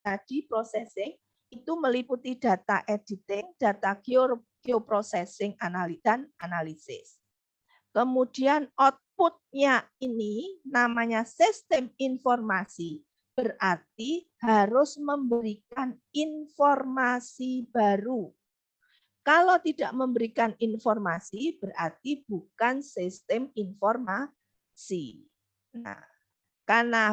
tadi, processing, itu meliputi data editing, data geoprocessing, dan analisis. Kemudian outputnya ini namanya sistem informasi, berarti harus memberikan informasi baru. Kalau tidak memberikan informasi, berarti bukan sistem informasi. Nah, karena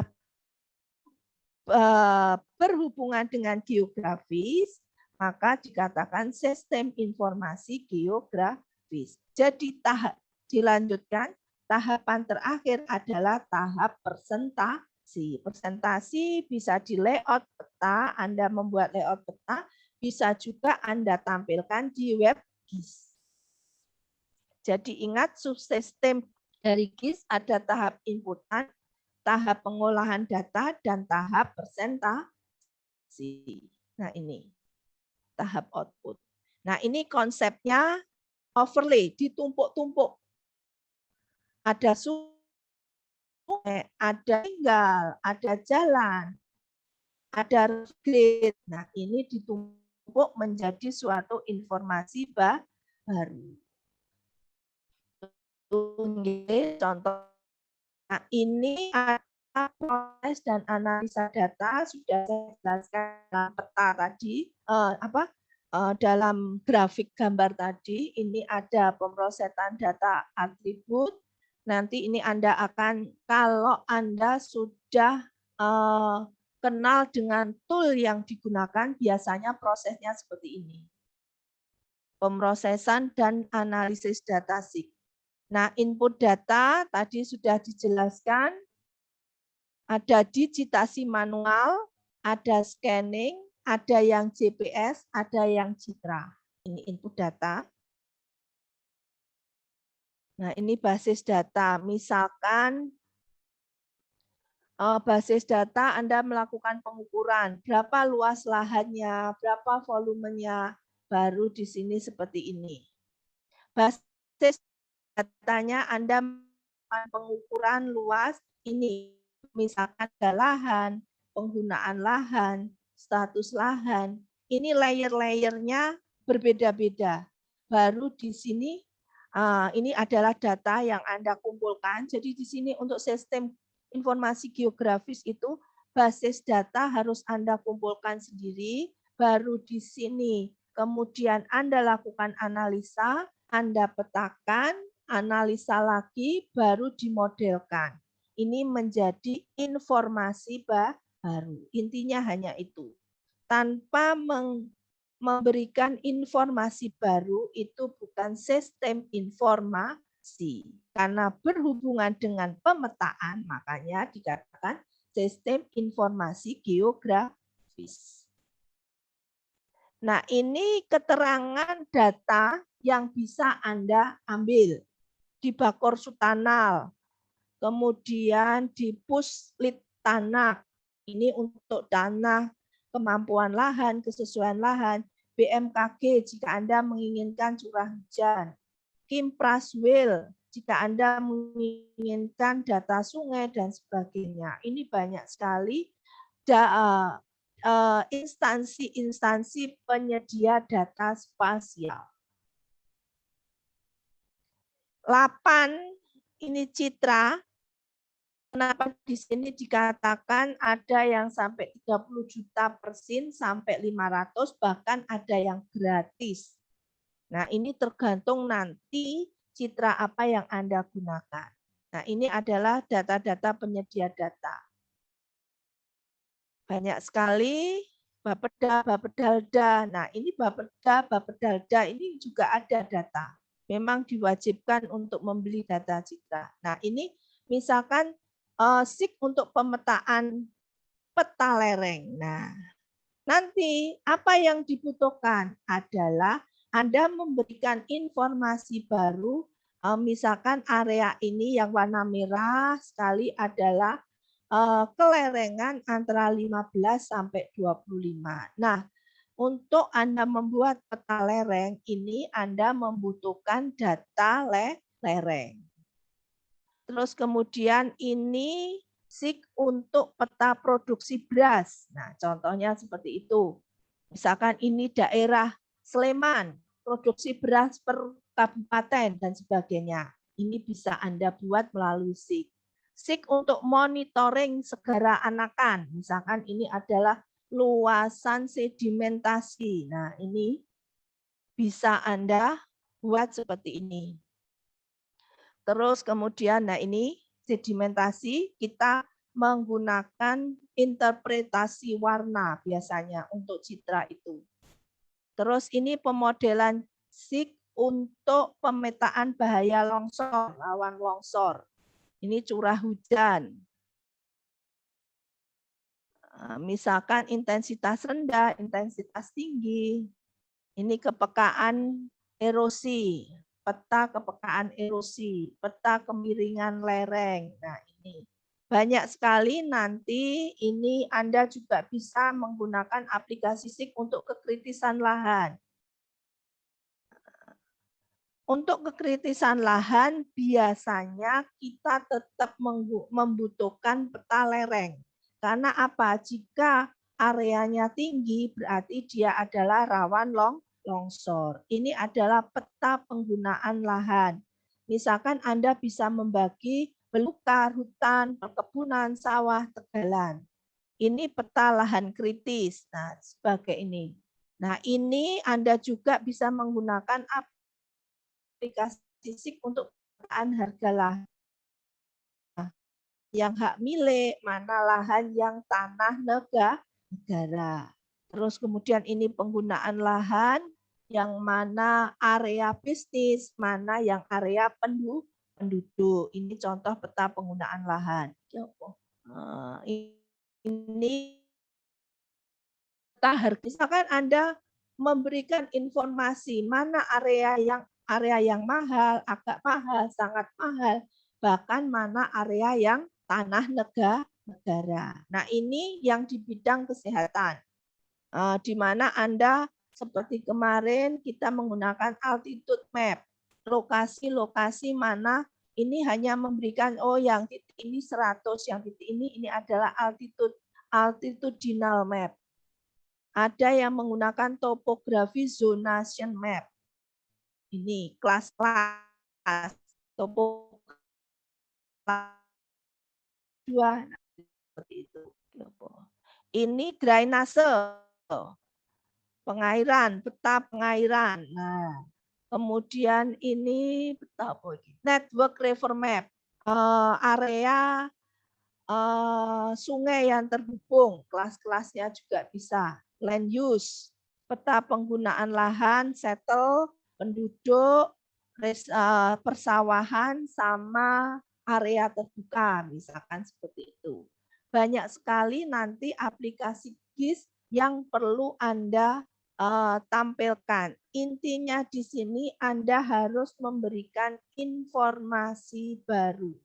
berhubungan dengan geografis, maka dikatakan sistem informasi geografis. Jadi dilanjutkan, tahapan terakhir adalah tahap presentasi. Presentasi bisa di layout peta, Anda membuat layout peta, bisa juga Anda tampilkan di web GIS. Jadi ingat subsistem dari GIS ada tahap inputan, tahap pengolahan data, dan tahap presentasi. Nah ini, tahap output. Nah ini konsepnya overlay, ditumpuk-tumpuk. Ada sungai, ada tinggal, ada jalan, ada grid. Nah ini ditumpuk menjadi suatu informasi baru. Contoh, nah ini ada proses dan analisa data sudah saya jelaskan dalam peta tadi, dalam grafik gambar tadi. Ini ada pemrosesan data atribut. Nanti ini Anda akan, kalau Anda sudah kenal dengan tool yang digunakan, biasanya prosesnya seperti ini. Pemrosesan dan analisis data SIG. Nah, input data tadi sudah dijelaskan, ada digitasi manual, ada scanning, ada yang GPS, ada yang citra. Ini input data. Nah, ini basis data. Misalkan basis data Anda melakukan pengukuran, berapa luas lahannya, berapa volumenya, baru di sini seperti ini. Basis datanya Anda melakukan pengukuran luas, ini misalkan ada lahan, penggunaan lahan, status lahan, ini layer-layernya berbeda-beda. Baru di sini, ini adalah data yang Anda kumpulkan, jadi di sini untuk sistem informasi geografis itu basis data harus Anda kumpulkan sendiri, baru di sini kemudian Anda lakukan analisa, Anda petakan, analisa lagi, baru dimodelkan. Ini menjadi informasi baru. Intinya hanya itu. Tanpa memberikan informasi baru, itu bukan sistem informasi. Karena berhubungan dengan pemetaan, makanya dikatakan sistem informasi geografis. Nah, ini keterangan data yang bisa Anda ambil di Bakor Sutanal, kemudian di Puslit Tanah, ini untuk tanah, kemampuan lahan, kesesuaian lahan, BMKG jika Anda menginginkan curah hujan, Kimpraswil jika Anda menginginkan data sungai dan sebagainya. Ini banyak sekali instansi-instansi penyedia data spasial. 8 ini citra. Kenapa di sini dikatakan ada yang sampai 30 juta per scene sampai 500, bahkan ada yang gratis. Nah, ini tergantung nanti citra apa yang Anda gunakan. Nah, ini adalah data-data penyedia data. Banyak sekali Bapeda, Bapedalda. Nah, ini Bapeda, Bapedalda ini juga ada data. Memang diwajibkan untuk membeli data citra. Nah, ini misalkan SIG untuk pemetaan peta lereng. Nah, nanti apa yang dibutuhkan adalah Anda memberikan informasi baru, misalkan area ini yang warna merah sekali adalah kelerengan antara 15 sampai 25. Nah, untuk Anda membuat peta lereng ini Anda membutuhkan data lereng. Terus kemudian ini SIG untuk peta produksi beras. Nah, contohnya seperti itu. Misalkan ini daerah Sleman, produksi beras per kabupaten dan sebagainya. Ini bisa Anda buat melalui SIG. SIG untuk monitoring segara anakan. Misalkan ini adalah luasan sedimentasi. Nah, ini bisa Anda buat seperti ini. Terus kemudian, nah ini sedimentasi, kita menggunakan interpretasi warna biasanya untuk citra itu. Terus ini pemodelan SIG untuk pemetaan bahaya longsor, rawan longsor. Ini curah hujan. Misalkan intensitas rendah, intensitas tinggi. Ini kepekaan erosi, peta kepekaan erosi, peta kemiringan lereng. Nah, ini banyak sekali nanti ini Anda juga bisa menggunakan aplikasi SIG untuk kekritisan lahan. Untuk kekritisan lahan biasanya kita tetap membutuhkan peta lereng. Karena apa? Jika areanya tinggi berarti dia adalah rawan longsor. Ini adalah peta penggunaan lahan. Misalkan Anda bisa membagi belukar, hutan, perkebunan, sawah, tegalan. Ini peta lahan kritis. Nah, sebagai ini. Nah, ini Anda juga bisa menggunakan aplikasi SIG untuk pemetaan harga lahan. Yang hak milik, mana lahan yang tanah negara. Terus kemudian ini penggunaan lahan, yang mana area bisnis, mana yang area penduduk. Ini contoh peta penggunaan lahan. Ini peta harga. Misalkan Anda memberikan informasi mana area yang mahal, agak mahal, sangat mahal, bahkan mana area yang tanah negara. Nah, ini yang di bidang kesehatan. Di mana Anda seperti kemarin kita menggunakan altitude map. Lokasi-lokasi mana ini hanya memberikan yang titik ini 100, yang titik ini adalah altitudinal map. Ada yang menggunakan topografi zonation map. Ini kelas-kelas topografi 2 seperti itu. Ini drainase, pengairan, peta pengairan. Nah, kemudian ini peta apa ini? Network river map, area sungai yang terhubung, kelas-kelasnya juga bisa. Land use, peta penggunaan lahan, settle, penduduk, persawahan, sama area terbuka, misalkan seperti itu. banyak sekali nanti aplikasi GIS yang perlu Anda tampilkan. Intinya di sini Anda harus memberikan informasi baru.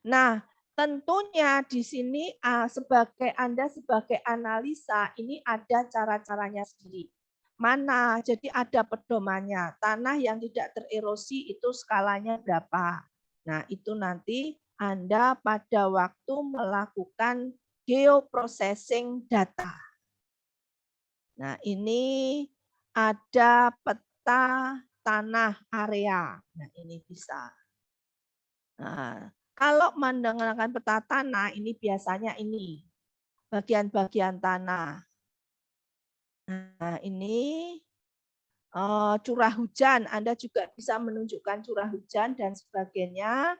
Nah, tentunya di sini Anda sebagai analisa ini ada cara-caranya sendiri. Mana? Jadi ada pedomannya. Tanah yang tidak tererosi itu skalanya berapa? Nah, itu nanti Anda pada waktu melakukan geoprocessing data. Nah, ini ada peta tanah area. Nah, ini bisa. Nah, kalau menggunakan peta tanah, ini biasanya ini bagian-bagian tanah. Nah, ini curah hujan. Anda juga bisa menunjukkan curah hujan dan sebagainya.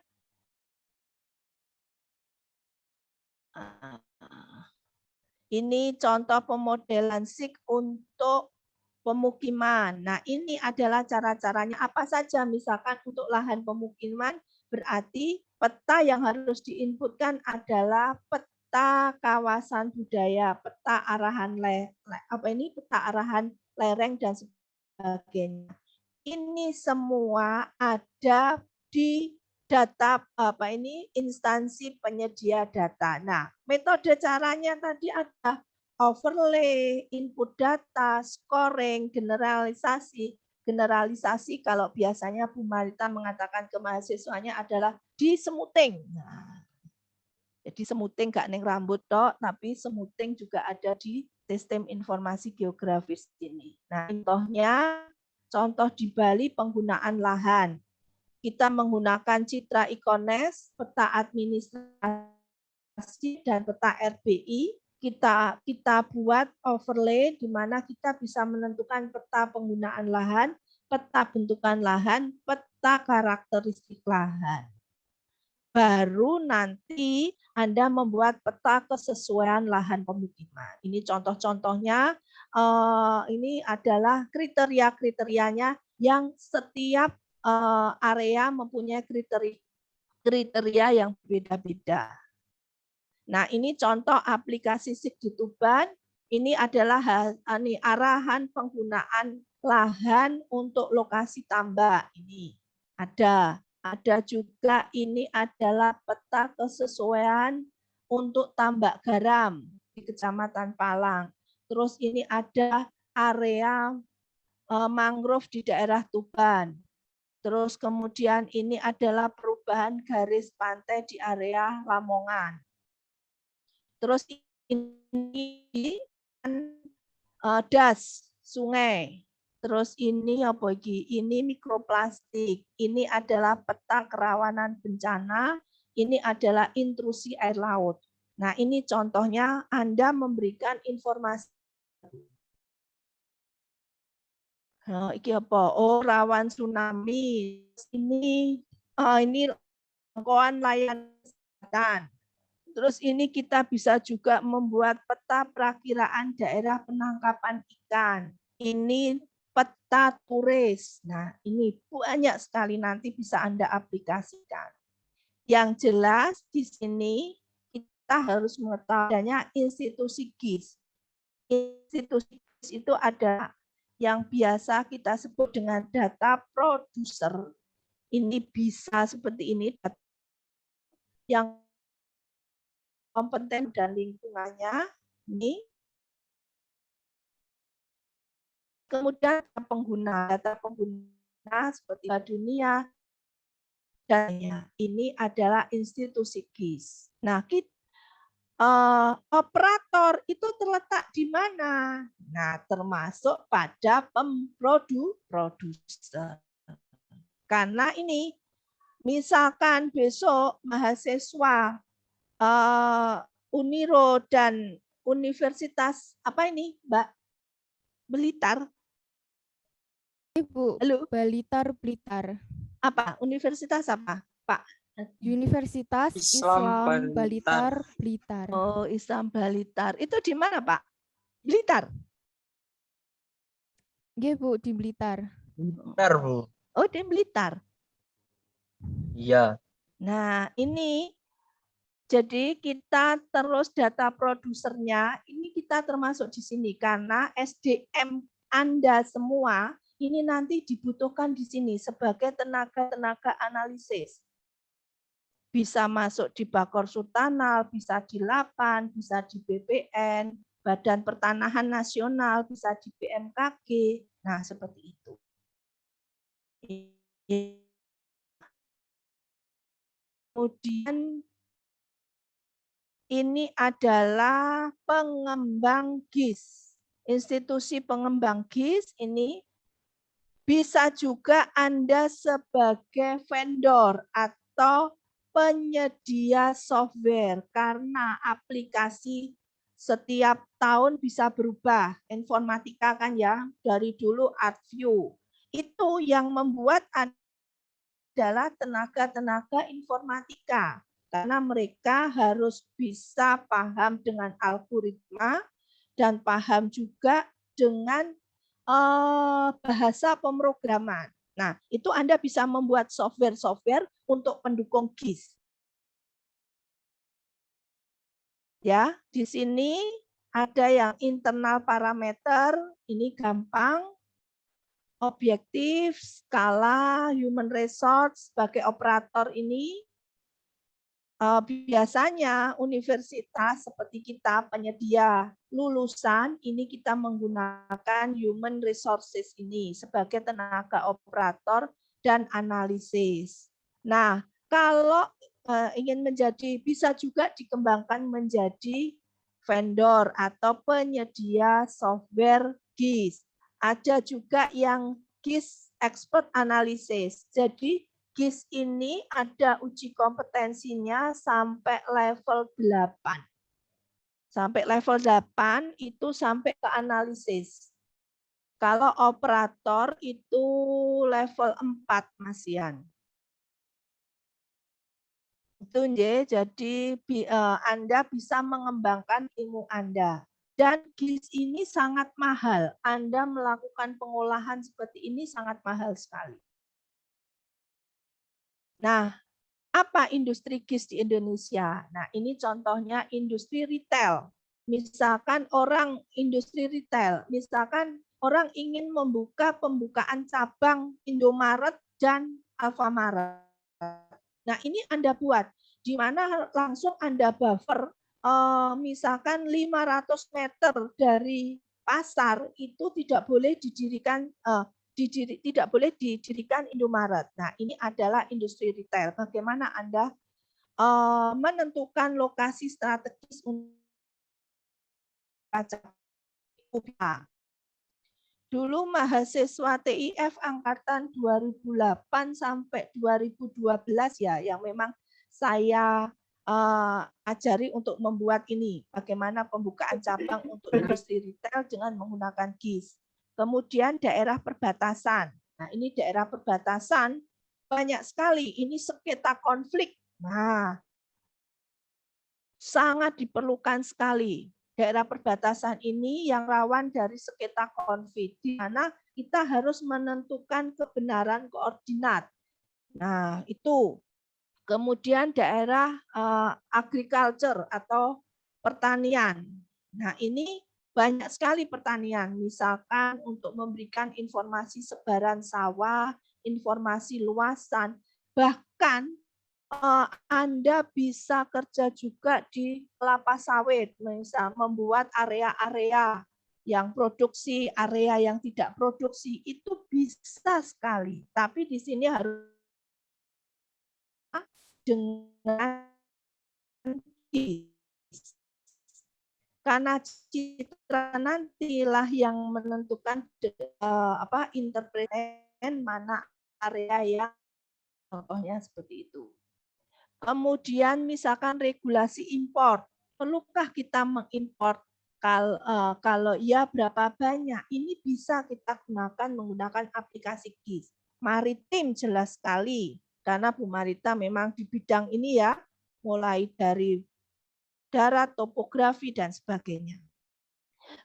Ini contoh pemodelan SIG untuk pemukiman. Nah, ini adalah cara-caranya apa saja. Misalkan untuk lahan pemukiman, berarti peta yang harus diinputkan adalah peta kawasan budaya, peta arahan peta arahan lereng dan sebagainya. Ini semua ada di data instansi penyedia data. Nah, metode caranya tadi ada overlay, input data, scoring, generalisasi. Generalisasi kalau biasanya Bu Marita mengatakan ke mahasiswanya adalah disemuting. Nah, jadi semuting gak neng rambut tok, tapi semuting juga ada di sistem informasi geografis ini. Nah, contoh di Bali penggunaan lahan. Kita menggunakan Citra Icones, peta administrasi dan peta RBI. Kita buat overlay di mana kita bisa menentukan peta penggunaan lahan, peta bentukan lahan, peta karakteristik lahan. Baru nanti Anda membuat peta kesesuaian lahan pemukiman. Ini contoh-contohnya, ini adalah kriteria-kriterianya yang setiap area mempunyai kriteria yang berbeda-beda. Nah, ini contoh aplikasi SIG di Tuban. Ini adalah arahan penggunaan lahan untuk lokasi tambak. Ini ada juga ini adalah peta kesesuaian untuk tambak garam di Kecamatan Palang. Terus ini ada area mangrove di daerah Tuban. Terus kemudian ini adalah perubahan garis pantai di area Lamongan. Terus ini das sungai. Terus ini apa lagi? Ini mikroplastik. Ini adalah peta kerawanan bencana. Ini adalah intrusi air laut. Nah, ini contohnya Anda memberikan informasi. Nah, ini apa? Oh, rawan tsunami. Ini jangkauan layanan kesehatan. Terus ini kita bisa juga membuat peta perakiraan daerah penangkapan ikan. Ini peta turis. Nah, ini banyak sekali nanti bisa Anda aplikasikan. Yang jelas di sini kita harus mengetahui adanya institusi GIS. Institusi GIS itu ada yang biasa kita sebut dengan data producer. Ini bisa seperti ini, yang kompeten dan lingkungannya. Ini. Kemudian data pengguna seperti dunia. Dan ini adalah institusi GIS. Nah, operator itu terletak di mana? Nah, termasuk pada produser. Karena ini, misalkan besok mahasiswa Uniro dan Universitas apa ini, Mbak? Blitar. Ibu, Halo? Blitar. Apa? Universitas apa, Pak? Universitas Islam Blitar. Oh, Islam Blitar. Itu di mana, Pak? Blitar. Nggih, Bu, di Blitar. Blitar, Bu. Oh, di Blitar. Iya. Nah, ini Jadi kita terus data produsernya, ini kita termasuk di sini karena SDM Anda semua ini nanti dibutuhkan di sini sebagai tenaga-tenaga analisis. Bisa masuk di Bakor Sultanal, bisa di LAPAN, bisa di BPN, Badan Pertanahan Nasional, bisa di BMKG. Nah, seperti itu. Kemudian ini adalah pengembang GIS. Institusi pengembang GIS ini bisa juga Anda sebagai vendor atau penyedia software karena aplikasi setiap tahun bisa berubah. Informatika kan ya, dari dulu ArtView. Itu yang membuat adalah tenaga-tenaga informatika karena mereka harus bisa paham dengan algoritma dan paham juga dengan bahasa pemrograman. Nah, itu Anda bisa membuat software-software untuk pendukung GIS. Ya, di sini ada yang internal parameter, ini gampang. Objektif, skala, human resource sebagai operator ini biasanya universitas seperti kita penyedia lulusan ini kita menggunakan human resources ini sebagai tenaga operator dan analisis. Nah, kalau ingin menjadi bisa juga dikembangkan menjadi vendor atau penyedia software GIS. Ada juga yang GIS expert analysis. Jadi GIS ini ada uji kompetensinya sampai level 8. Sampai level 8 itu sampai ke analisis. Kalau operator itu level 4, Mas Yan. Itu jadi Anda bisa mengembangkan ilmu Anda. Dan GIS ini sangat mahal. Anda melakukan pengolahan seperti ini sangat mahal sekali. Nah, apa industri GIS di Indonesia? Nah, ini contohnya industri retail. Misalkan orang industri retail, misalkan orang ingin pembukaan cabang Indomaret dan Alfamaret. Nah, ini Anda buat, di mana langsung Anda buffer, misalkan 500 meter dari pasar itu tidak boleh didirikan Indomaret. Nah, ini adalah industri retail. Bagaimana Anda menentukan lokasi strategis untuk UPA. Dulu mahasiswa TIF angkatan 2008 sampai 2012 ya, yang memang saya ajari untuk membuat ini, bagaimana pembukaan cabang untuk industri retail dengan menggunakan GIS. Kemudian daerah perbatasan. Nah, ini daerah perbatasan banyak sekali. Ini sengketa konflik. Nah, sangat diperlukan sekali. Daerah perbatasan ini yang rawan dari sengketa konflik, di mana kita harus menentukan kebenaran koordinat. Nah, itu. Kemudian daerah agriculture atau pertanian. Nah, ini banyak sekali pertanian, misalkan untuk memberikan informasi sebaran sawah, informasi luasan, bahkan Anda bisa kerja juga di kelapa sawit, misal membuat area-area yang produksi, area yang tidak produksi, itu bisa sekali. Tapi di sini harus dengan karena citra nantilah yang menentukan interpretasi mana area yang contohnya seperti itu. Kemudian misalkan regulasi impor, perlukah kita mengimpor? Kalau ya berapa banyak? Ini bisa kita gunakan menggunakan aplikasi GIS. Maritim jelas sekali, karena Bu Marita memang di bidang ini ya, mulai dari darat, topografi, dan sebagainya.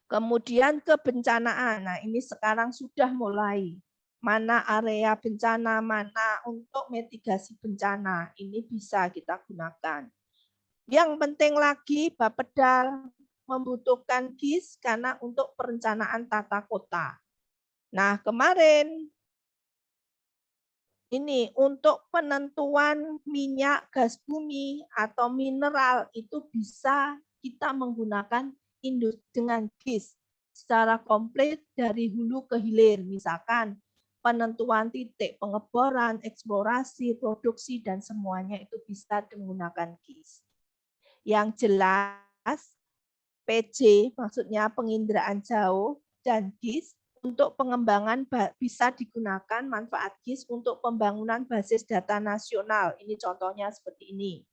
Kemudian kebencanaan, nah ini sekarang sudah mulai. Mana area bencana, mana untuk mitigasi bencana, ini bisa kita gunakan. Yang penting lagi Bapeda membutuhkan GIS karena untuk perencanaan tata kota. Nah, kemarin ini untuk penentuan minyak, gas bumi, atau mineral itu bisa kita menggunakan dengan GIS secara komplit dari hulu ke hilir. Misalkan penentuan titik pengeboran, eksplorasi, produksi, dan semuanya itu bisa menggunakan GIS. Yang jelas, PJ maksudnya penginderaan jauh dan GIS untuk pengembangan bisa digunakan manfaat GIS untuk pembangunan basis data nasional. Ini contohnya seperti ini.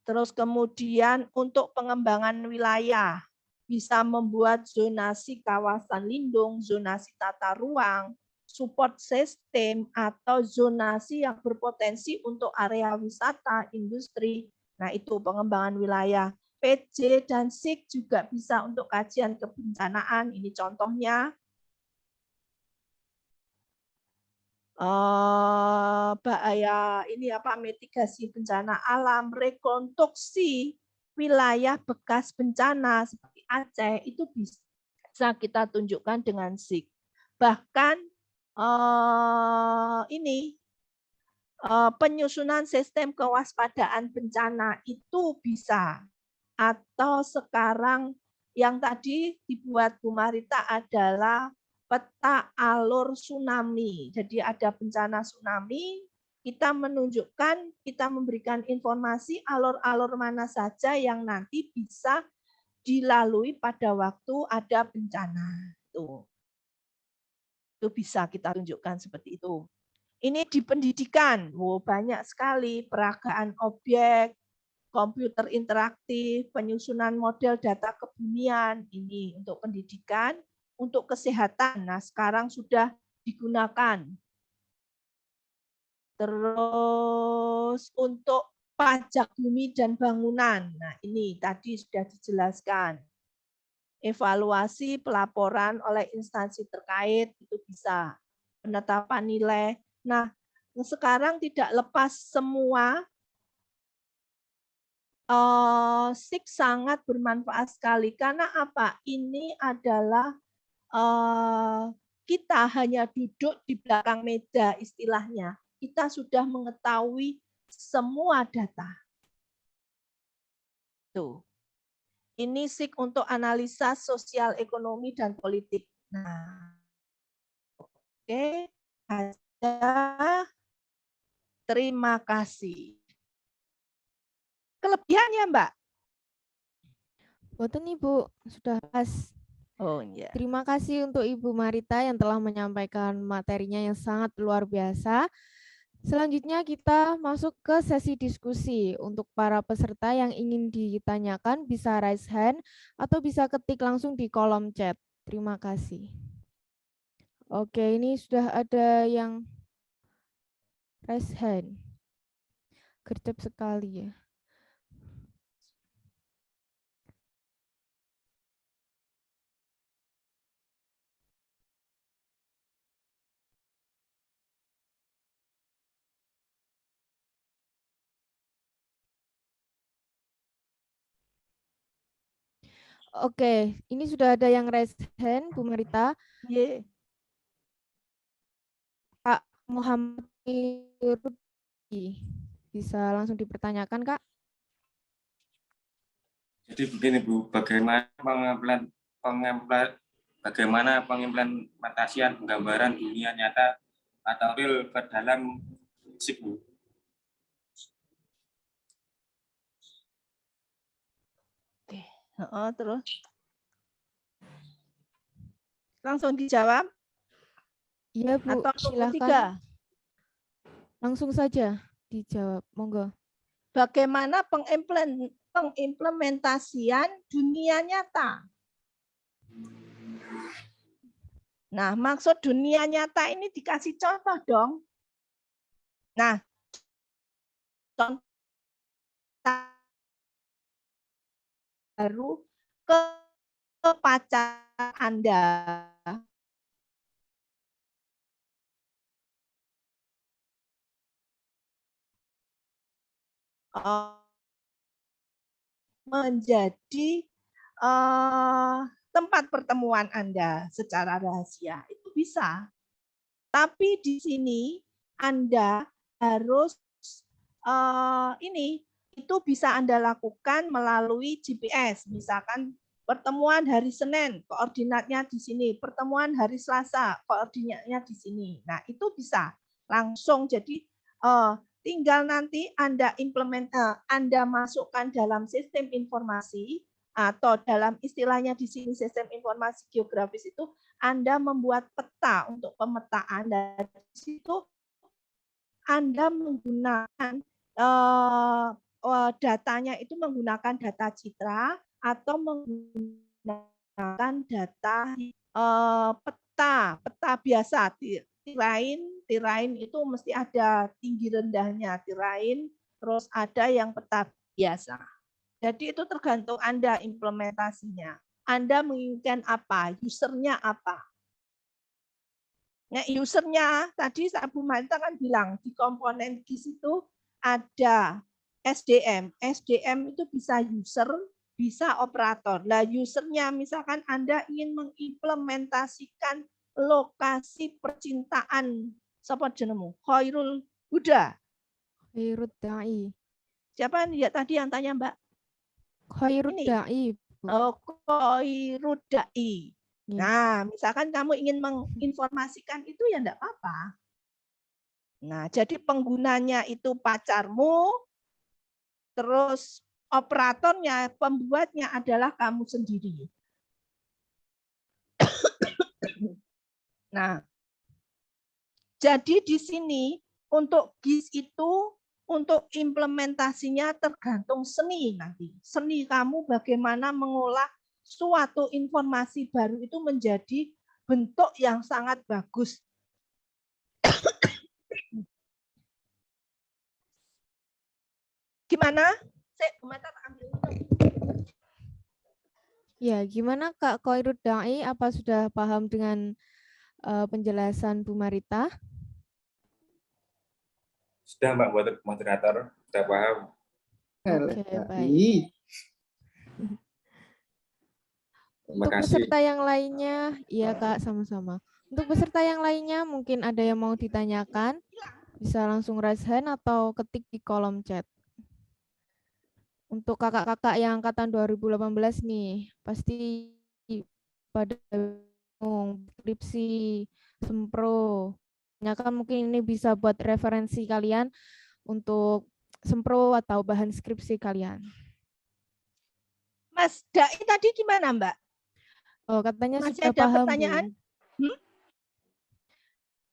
Terus kemudian untuk pengembangan wilayah, bisa membuat zonasi kawasan lindung, zonasi tata ruang, support system, atau zonasi yang berpotensi untuk area wisata, industri. Nah, itu pengembangan wilayah. PJ dan SIK juga bisa untuk kajian kebencanaan. Ini contohnya. Bahaya ini apa, mitigasi bencana alam, rekonstruksi wilayah bekas bencana seperti Aceh itu bisa kita tunjukkan dengan SIK. Bahkan ini penyusunan sistem kewaspadaan bencana itu bisa. Atau sekarang yang tadi dibuat Bu Marita adalah peta alur tsunami. Jadi ada bencana tsunami, kita menunjukkan, kita memberikan informasi alur-alur mana saja yang nanti bisa dilalui pada waktu ada bencana. Itu bisa kita tunjukkan seperti itu. Ini di pendidikan, banyak sekali peragaan objek, komputer interaktif, penyusunan model data kebumian, ini untuk pendidikan, untuk kesehatan. Nah, sekarang sudah digunakan. Terus untuk pajak bumi dan bangunan. Nah, ini tadi sudah dijelaskan. Evaluasi pelaporan oleh instansi terkait itu bisa. Penetapan nilai. Nah, sekarang tidak lepas semua SIK sangat bermanfaat sekali. Karena apa? Ini adalah kita hanya duduk di belakang meja istilahnya. Kita sudah mengetahui semua data. Tuh. Ini SIK untuk analisa sosial, ekonomi, dan politik. Nah, oke. Terima kasih. Kelebihannya, Mbak? Boten Ibu, sudah pas. Oh iya. Terima kasih untuk Ibu Marita yang telah menyampaikan materinya yang sangat luar biasa. Selanjutnya kita masuk ke sesi diskusi. Untuk para peserta yang ingin ditanyakan bisa raise hand atau bisa ketik langsung di kolom chat. Terima kasih. Oke, ini sudah ada yang raise hand. Gercep sekali ya. Oke, ini sudah ada yang raise hand, Bu Marita. Yeah. Kak Muhammad Irudi, bisa langsung dipertanyakan, Kak? Jadi begini Bu, bagaimana pengimplementasian penggambaran dunia nyata atau real ke dalam SIK Bu? Terus langsung dijawab? Iya Bu, Atau silakan. Langsung saja dijawab, monggo. Bagaimana pengimplementasian dunia nyata? Nah, maksud dunia nyata ini dikasih contoh dong. Nah, contoh baru ke pacar Anda. menjadi tempat pertemuan Anda secara rahasia. Itu bisa. Tapi di sini Anda harus itu bisa Anda lakukan melalui GPS. Misalkan pertemuan hari Senin, koordinatnya di sini. Pertemuan hari Selasa, koordinatnya di sini. Nah, itu bisa langsung. Jadi tinggal nanti Anda Anda masukkan dalam sistem informasi, atau dalam istilahnya di sini sistem informasi geografis itu Anda membuat peta untuk pemetaan. Dan di situ Anda menggunakan datanya itu menggunakan data citra atau menggunakan data peta biasa. Tirain itu mesti ada tinggi rendahnya tirain, terus ada yang peta biasa. Jadi itu tergantung Anda implementasinya. Anda menginginkan apa, usernya apa. Nah, usernya tadi Bu Marita kan bilang di komponen GIS itu ada SDM. SDM itu bisa user, bisa operator. Nah, usernya misalkan Anda ingin mengimplementasikan lokasi percintaan siapa jenengmu? Khairul Huda. Khairul Da'i. Siapa ya tadi yang tanya Mbak? Khairul Da'i. Oh, Khairul Da'i. Nah, misalkan kamu ingin menginformasikan itu ya enggak apa-apa. Nah, jadi penggunanya itu pacarmu, terus operatornya, pembuatnya adalah kamu sendiri. Nah, jadi di sini untuk GIS itu untuk implementasinya tergantung seni nanti. Seni kamu bagaimana mengolah suatu informasi baru itu menjadi bentuk yang sangat bagus. Gimana? Ya, gimana Kak Khairul Da'i? Apa sudah paham dengan penjelasan Bu Marita? Sudah Mbak buat moderator, sudah paham. Oke, baik. Untuk peserta yang lainnya, iya Kak, sama-sama. Untuk peserta yang lainnya, mungkin ada yang mau ditanyakan, bisa langsung raise hand atau ketik di kolom chat. Untuk kakak-kakak yang angkatan 2018 nih, pasti pada skripsi, sempro. Ya kan mungkin ini bisa buat referensi kalian untuk sempro atau bahan skripsi kalian. Mas Dai tadi gimana Mbak? Oh, katanya masih sudah ada paham, pertanyaan?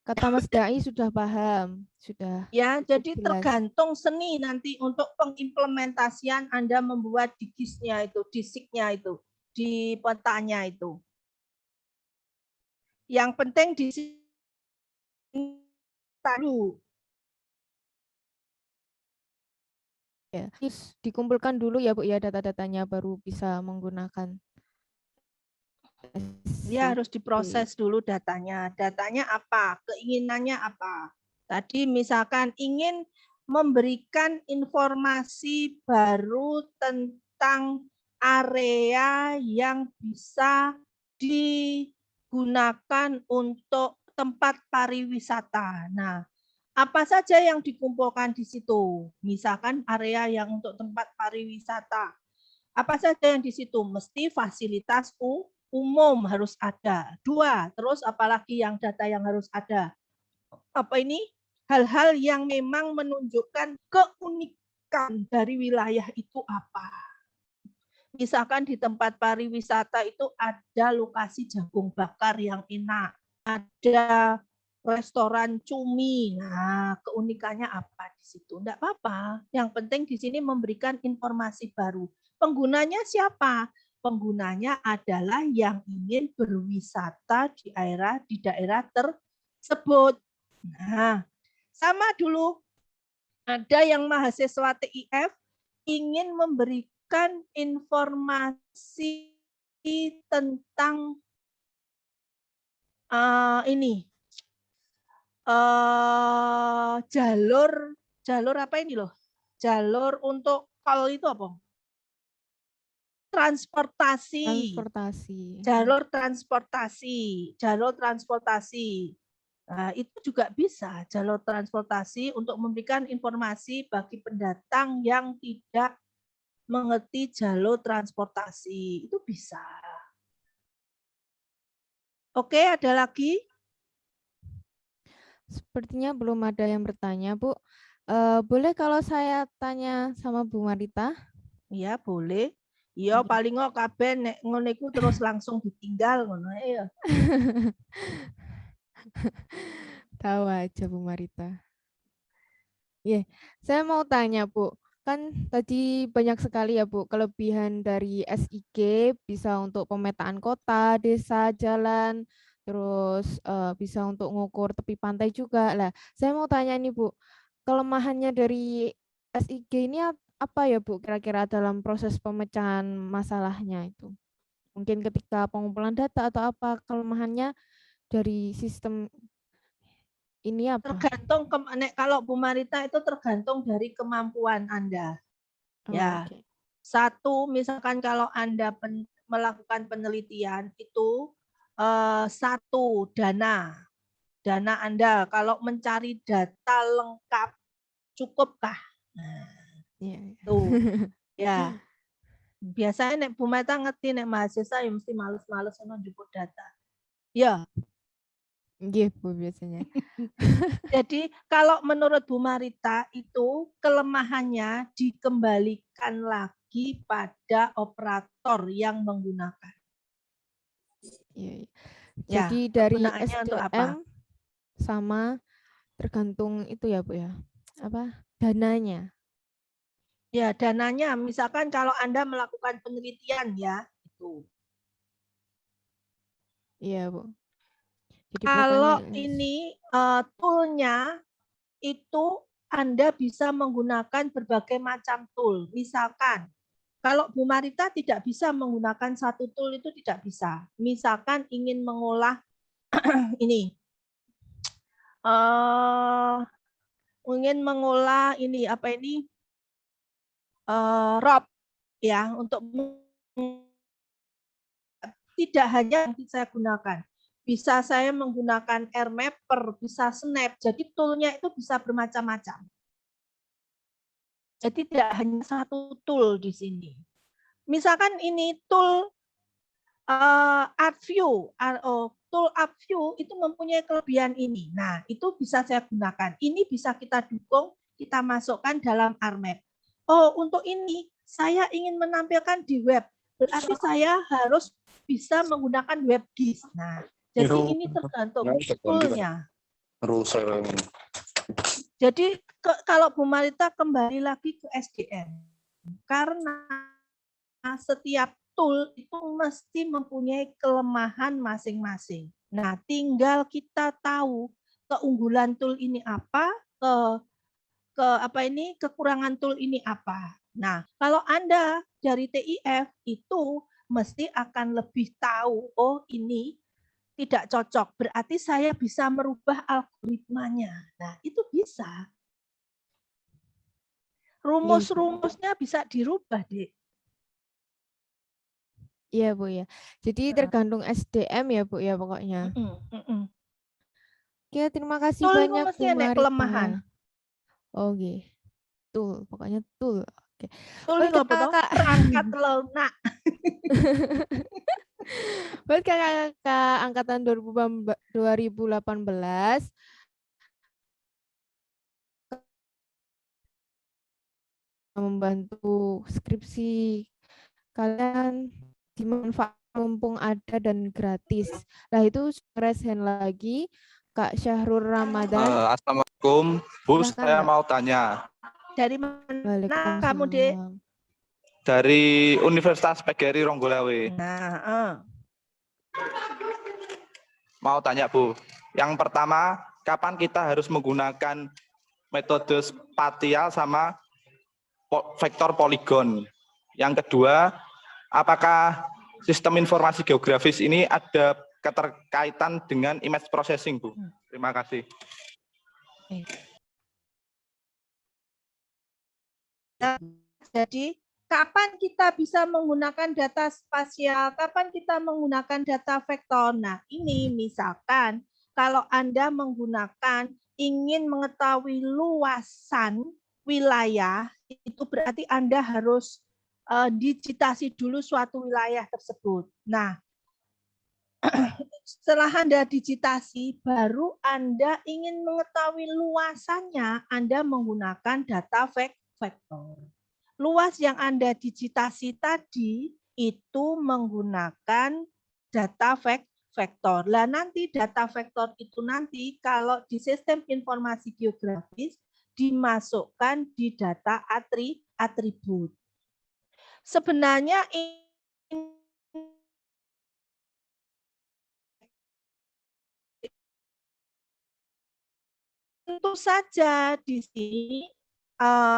Kata Mas Dai sudah paham, sudah. Ya, jadi jelas. tergantung seni nanti untuk pengimplementasian Anda membuat di GIS-nya itu, di SIG-nya itu, di petanya itu. Yang penting di sini dulu. Ya, dikumpulkan dulu ya Bu ya data-datanya baru bisa menggunakan. Ya harus diproses dulu datanya. Datanya apa? Keinginannya apa? Tadi misalkan ingin memberikan informasi baru tentang area yang bisa digunakan untuk tempat pariwisata. Nah, apa saja yang dikumpulkan di situ? Misalkan area yang untuk tempat pariwisata. Apa saja yang di situ? Mesti fasilitas umum harus ada. 2, terus apalagi yang data yang harus ada? Apa ini? Hal-hal yang memang menunjukkan keunikan dari wilayah itu apa. Misalkan di tempat pariwisata itu ada lokasi jagung bakar yang enak, ada restoran cumi. Nah, keunikannya apa di situ? Enggak apa-apa. Yang penting di sini memberikan informasi baru. Penggunanya siapa? Penggunanya adalah yang ingin berwisata di daerah tersebut. Nah, sama dulu ada yang mahasiswa TIF ingin memberikan informasi tentang jalur apa ini loh? Jalur untuk tol itu apa? Transportasi. Transportasi. Jalur transportasi. Jalur transportasi. Nah, itu juga bisa jalur transportasi untuk memberikan informasi bagi pendatang yang tidak mengerti jalur transportasi. Itu bisa. Oke, ada lagi? Sepertinya belum ada yang bertanya, Bu. Boleh kalau saya tanya sama Bu Marita? Ya, boleh. Iya, paling nggak kabeh nek ngono iku terus langsung ditinggal ngono ya. Tahu aja Bu Marita. Iya, saya mau tanya Bu, kan tadi banyak sekali ya Bu kelebihan dari SIG, bisa untuk pemetaan kota, desa, jalan, terus bisa untuk ngukur tepi pantai juga. Lah, saya mau tanya nih Bu, kelemahannya dari SIG ini apa ya Bu kira-kira dalam proses pemecahan masalahnya itu? Mungkin ketika pengumpulan data atau apa kelemahannya dari sistem ini apa? Tergantung kalau Bu Marita itu tergantung dari kemampuan Anda. Ya. Oke. Satu, misalkan kalau Anda melakukan penelitian itu satu dana Anda kalau mencari data lengkap cukupkah? Nah, Iya. tuh ya. Biasanya nek Bu Marita ngerti nek mahasiswa ya mesti males-males ono njupuk data. Ya. Iya Bu biasanya. Jadi kalau menurut Bu Marita itu kelemahannya dikembalikan lagi pada operator yang menggunakan. Iya. Ya, Jadi dari kegunaannya untuk apa? SDM sama tergantung itu ya Bu ya. Apa? Dananya. Ya, dananya misalkan kalau Anda melakukan penelitian ya, itu. Iya Bu. Jadi Kalau pokoknya ini tool-nya itu Anda bisa menggunakan berbagai macam tool. Misalkan kalau Bu Marita tidak bisa menggunakan satu tool itu tidak bisa. Misalkan ingin mengolah ini, ingin mengolah ini apa ini ROP ya untuk tidak hanya yang saya gunakan. Bisa saya menggunakan AirMapper, bisa Snap. Jadi toolnya itu bisa bermacam-macam. Jadi tidak hanya satu tool di sini. Misalkan ini tool ArtView, tool ArtView itu mempunyai kelebihan ini. Nah, itu bisa saya gunakan. Ini bisa kita dukung, kita masukkan dalam ArMap. Oh, untuk ini saya ingin menampilkan di web. Berarti saya harus bisa menggunakan WebGIS. Nah, jadi ini tergantung toolnya. Jadi kalau Bu Marita kembali lagi ke SDM, karena setiap tool itu mesti mempunyai kelemahan masing-masing. Nah, tinggal kita tahu keunggulan tool ini apa, kekurangan tool ini apa. Nah, kalau Anda dari TIF itu mesti akan lebih tahu, oh ini tidak cocok, berarti saya bisa merubah algoritmanya. Nah, itu bisa. Rumus-rumusnya bisa dirubah, Dek. iya Bu ya. Jadi tergantung SDM ya Bu ya pokoknya. Oke, terima kasih Tool banyak Bu mesti ada Marita. kelemahan. Oke. Tool, pokoknya tool. Oke. Tool Buat itu apa toh? kakak Perangkat lunak. buat kakak angkatan 2018 membantu skripsi kalian dimanfaatkan mumpung ada dan gratis. Nah itu raise hand lagi Kak Syahrul Ramadan. Assalamualaikum, Bu. Silahkan, Saya Kak. mau tanya. Dari mana kamu, Dek? Dari Universitas PGRI Ronggolawe. Nah, Mau tanya, Bu. Yang pertama, kapan kita harus menggunakan metode spatial sama vektor poligon? Yang kedua, apakah sistem informasi geografis ini ada keterkaitan dengan image processing, Bu? Terima kasih. Jadi kapan kita bisa menggunakan data spasial, kapan kita menggunakan data vektor. Nah, ini misalkan kalau Anda menggunakan ingin mengetahui luasan wilayah, itu berarti Anda harus digitasi dulu suatu wilayah tersebut. Nah, setelah Anda digitasi, baru Anda ingin mengetahui luasannya, Anda menggunakan data vektor. Luas yang Anda digitasi tadi itu menggunakan data vektor. Lah nanti data vektor itu nanti kalau di sistem informasi geografis dimasukkan di data atribut. Sebenarnya tentu saja di sini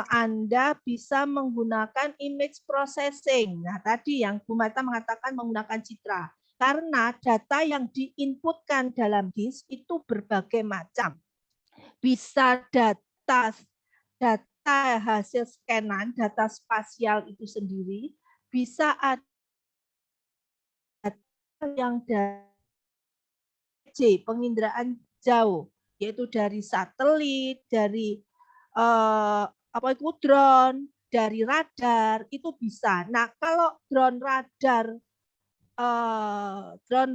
Anda bisa menggunakan image processing. Nah, tadi yang Bu Marta mengatakan menggunakan citra. Karena data yang diinputkan dalam GIS itu berbagai macam. Bisa data hasil scanan, data spasial itu sendiri, bisa ada yang dari penginderaan jauh, yaitu dari satelit, dari drone, dari radar, itu bisa. Nah, kalau drone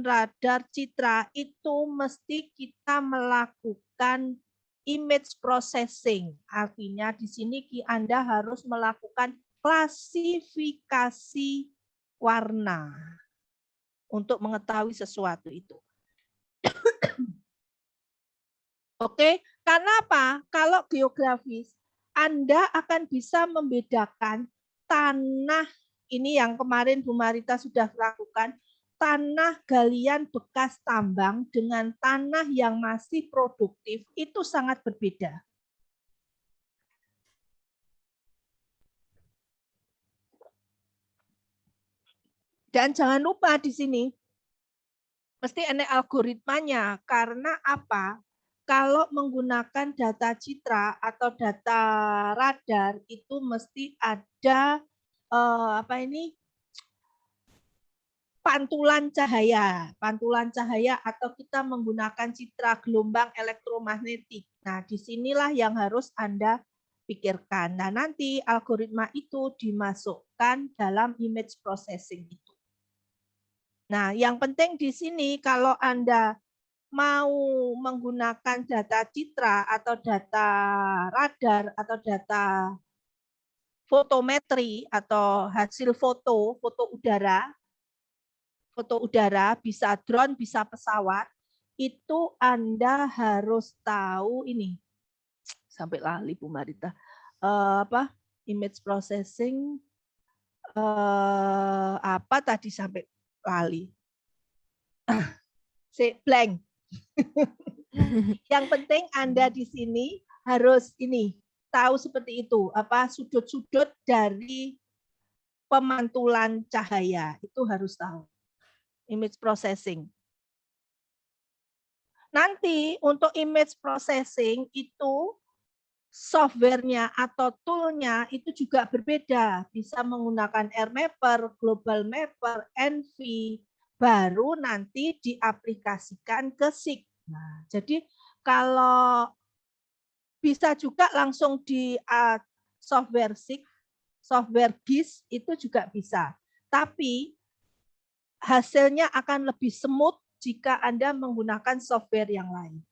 radar citra itu mesti kita melakukan image processing. Artinya di sini Anda harus melakukan klasifikasi warna untuk mengetahui sesuatu itu. Oke, karena apa? Kalau geografis, Anda akan bisa membedakan tanah, ini yang kemarin Bu Marita sudah lakukan, tanah galian bekas tambang dengan tanah yang masih produktif, itu sangat berbeda. Dan jangan lupa di sini, mesti ada algoritmanya, karena apa? Kalau menggunakan data citra atau data radar itu mesti ada pantulan cahaya atau kita menggunakan citra gelombang elektromagnetik. Nah, disinilah yang harus Anda pikirkan. Nah, nanti algoritma itu dimasukkan dalam image processing itu. Nah, yang penting di sini kalau Anda mau menggunakan data citra atau data radar atau data fotometri atau hasil foto udara, bisa drone, bisa pesawat, itu Anda harus tahu ini. Sampai lali Bu Marita. Image processing apa tadi sampai lali. Blank. Yang penting Anda di sini harus tahu seperti itu, sudut-sudut dari pemantulan cahaya itu harus tahu. Image processing. Nanti untuk image processing itu softwarenya atau toolnya itu juga berbeda. Bisa menggunakan AirMapper, Global Mapper, NV, baru nanti diaplikasikan ke SIG. Nah, jadi kalau bisa juga langsung di software SIG, software GIS itu juga bisa. Tapi hasilnya akan lebih smooth jika Anda menggunakan software yang lain.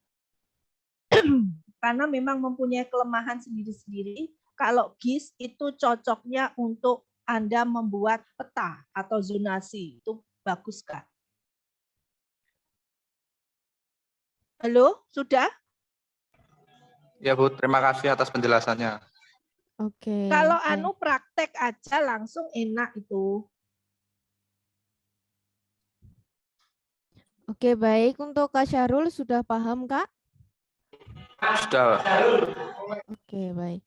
Karena memang mempunyai kelemahan sendiri-sendiri. Kalau GIS itu cocoknya untuk Anda membuat peta atau zonasi. Itu bagus, Kak. Halo, sudah? Ya Bu, terima kasih atas penjelasannya. Oke. Kalau praktek aja langsung enak itu. Oke, baik. Untuk Kak Syahrul sudah paham, Kak? Sudah. Oke, baik.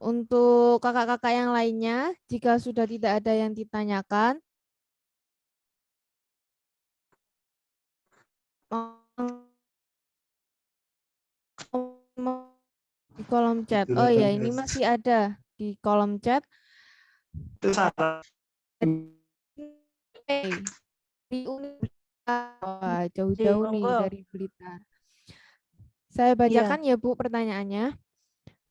Untuk kakak-kakak yang lainnya, jika sudah tidak ada yang ditanyakan, di kolom chat. Oh ya, ini masih ada di kolom chat. Itu salah. Di Universitas. Wah, jauh-jauh nih Monggo. dari Blitar. Saya bacakan ya Bu pertanyaannya.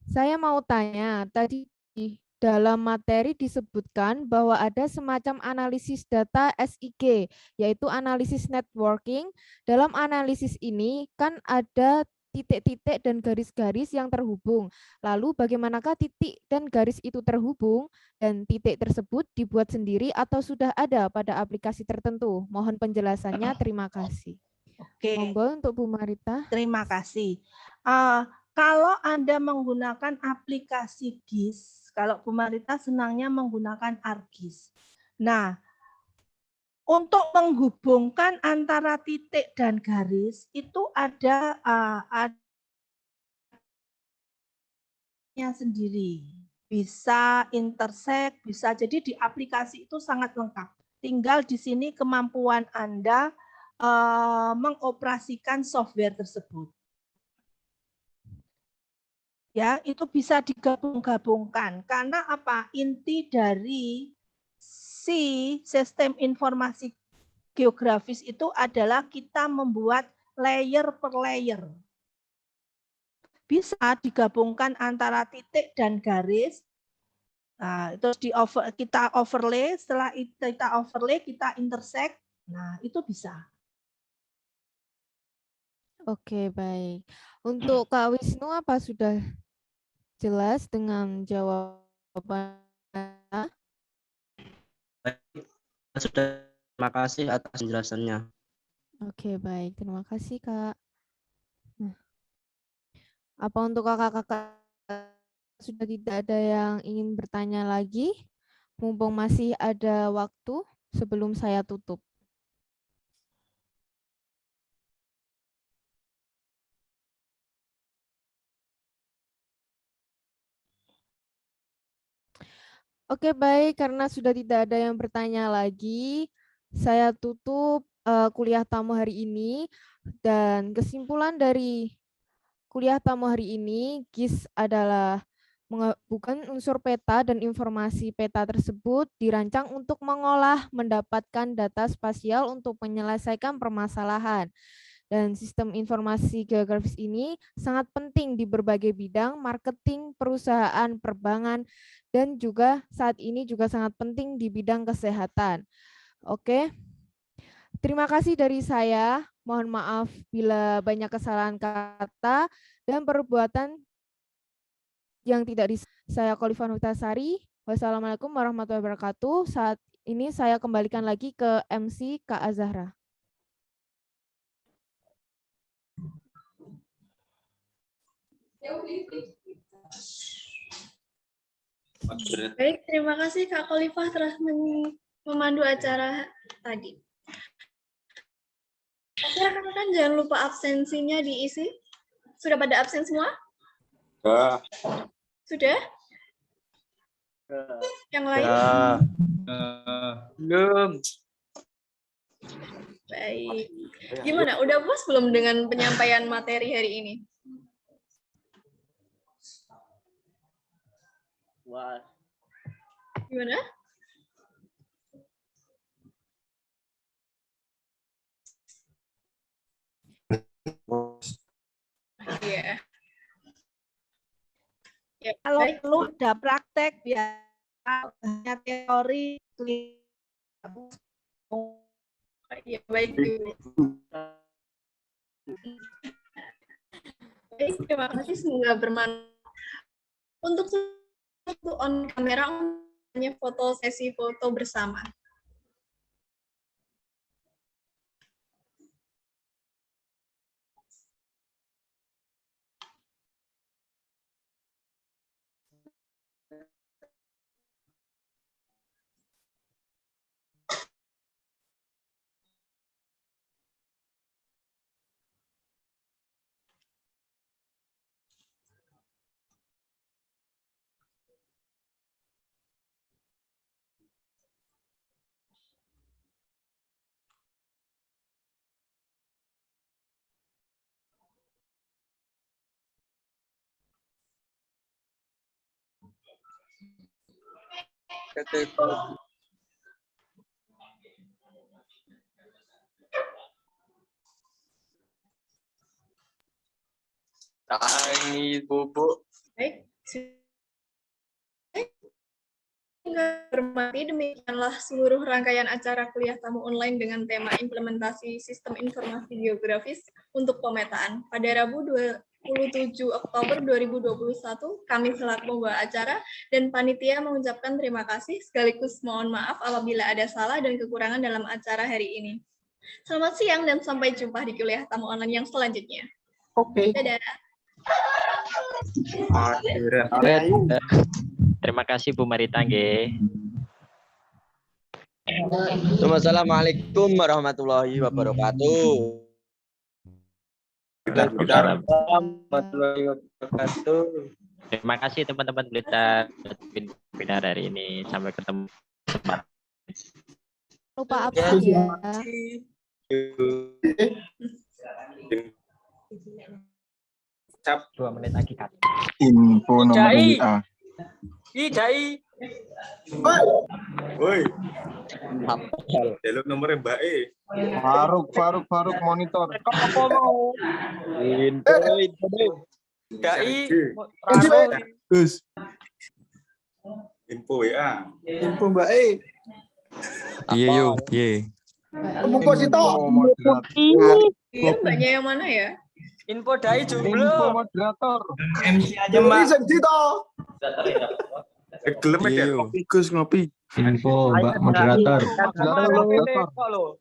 Saya mau tanya, tadi di dalam materi disebutkan bahwa ada semacam analisis data SIG, yaitu analisis networking. Dalam analisis ini kan ada titik-titik dan garis-garis yang terhubung. Lalu bagaimanakah titik dan garis itu terhubung dan titik tersebut dibuat sendiri atau sudah ada pada aplikasi tertentu? Mohon penjelasannya, terima kasih. Oke. Monggo untuk Bu Marita. Terima kasih. Kalau Anda menggunakan aplikasi GIS, kalau Bu Marita senangnya menggunakan ArcGIS. Nah, untuk menghubungkan antara titik dan garis itu ada sendiri. Bisa intersect, bisa. Jadi di aplikasi itu sangat lengkap. Tinggal di sini kemampuan Anda mengoperasikan software tersebut. Ya, itu bisa digabung-gabungkan. Karena apa? Inti dari si sistem informasi geografis itu adalah kita membuat layer per layer. Bisa digabungkan antara titik dan garis. Nah, terus kita overlay, setelah kita overlay, kita intersect. Nah, itu bisa. Oke, baik. Untuk Kak Wisnu, apa sudah jelas dengan jawabannya? Sudah, terima kasih atas penjelasannya. Oke, baik. Terima kasih, Kak. Nah, apa untuk kakak-kakak sudah tidak ada yang ingin bertanya lagi? Mumpung masih ada waktu sebelum saya tutup. Oke, baik. Karena sudah tidak ada yang bertanya lagi, saya tutup kuliah tamu hari ini. Dan kesimpulan dari kuliah tamu hari ini, GIS adalah bukan unsur peta dan informasi peta tersebut dirancang untuk mengolah, mendapatkan data spasial untuk menyelesaikan permasalahan. Dan sistem informasi geografis ini sangat penting di berbagai bidang, marketing, perusahaan, perbankan, dan juga saat ini juga sangat penting di bidang kesehatan. Oke, terima kasih dari saya. Mohon maaf bila banyak kesalahan kata dan perbuatan yang tidak saya Khalifah Nutasari. Wassalamualaikum warahmatullahi wabarakatuh. Saat ini saya kembalikan lagi ke MC Kak Azahra. Baik, terima kasih Kak Khalifah telah memandu acara tadi. Rekan-rekan jangan lupa absensinya diisi. Sudah pada absen semua? Sudah? Yang lain? Belum. Baik. Gimana? Udah puas belum dengan penyampaian materi hari ini? Wah. Gimana? Iya. Ya, kalau baik. perlu ada praktek biar hanya teori. Ya, baik. Baik, terima kasih. Semoga bermanfaat. Untuk on kamera, hanya foto sesi foto bersama. Ini bubuk. Baik. Hormati, demikianlah seluruh rangkaian acara kuliah tamu online dengan tema implementasi sistem informasi geografis untuk pemetaan. Pada Rabu 27 Oktober 2021, kami selaku pembawa acara dan panitia mengucapkan terima kasih sekaligus mohon maaf apabila ada salah dan kekurangan dalam acara hari ini. Selamat siang dan sampai jumpa di kuliah tamu online yang selanjutnya. Oke. Dadah. Terima kasih Bu Marita nggih. Assalamualaikum warahmatullahi wabarakatuh. Warahmatullahi wabarakatuh. Terima kasih teman-teman Blitar webinar hari ini. Sampai ketemu. Lupa absen ya. Cap 2 menit lagi kan. Info nomor Jai. WA. Jai. Woi. Jaluk nomornya Mbak E. Faruk monitor. Apa mau? Info. Dai. Gus. Info WA. Info Mbak E. Iya yo, iya. Kamu kok sih toh? Iya, mbaknya yang mana ya? Info Dai Info jomblo. moderator. MC aja Mbak. Sing toh. Gelem ya. Gus ngopi. Info Mbak moderator. Moderator.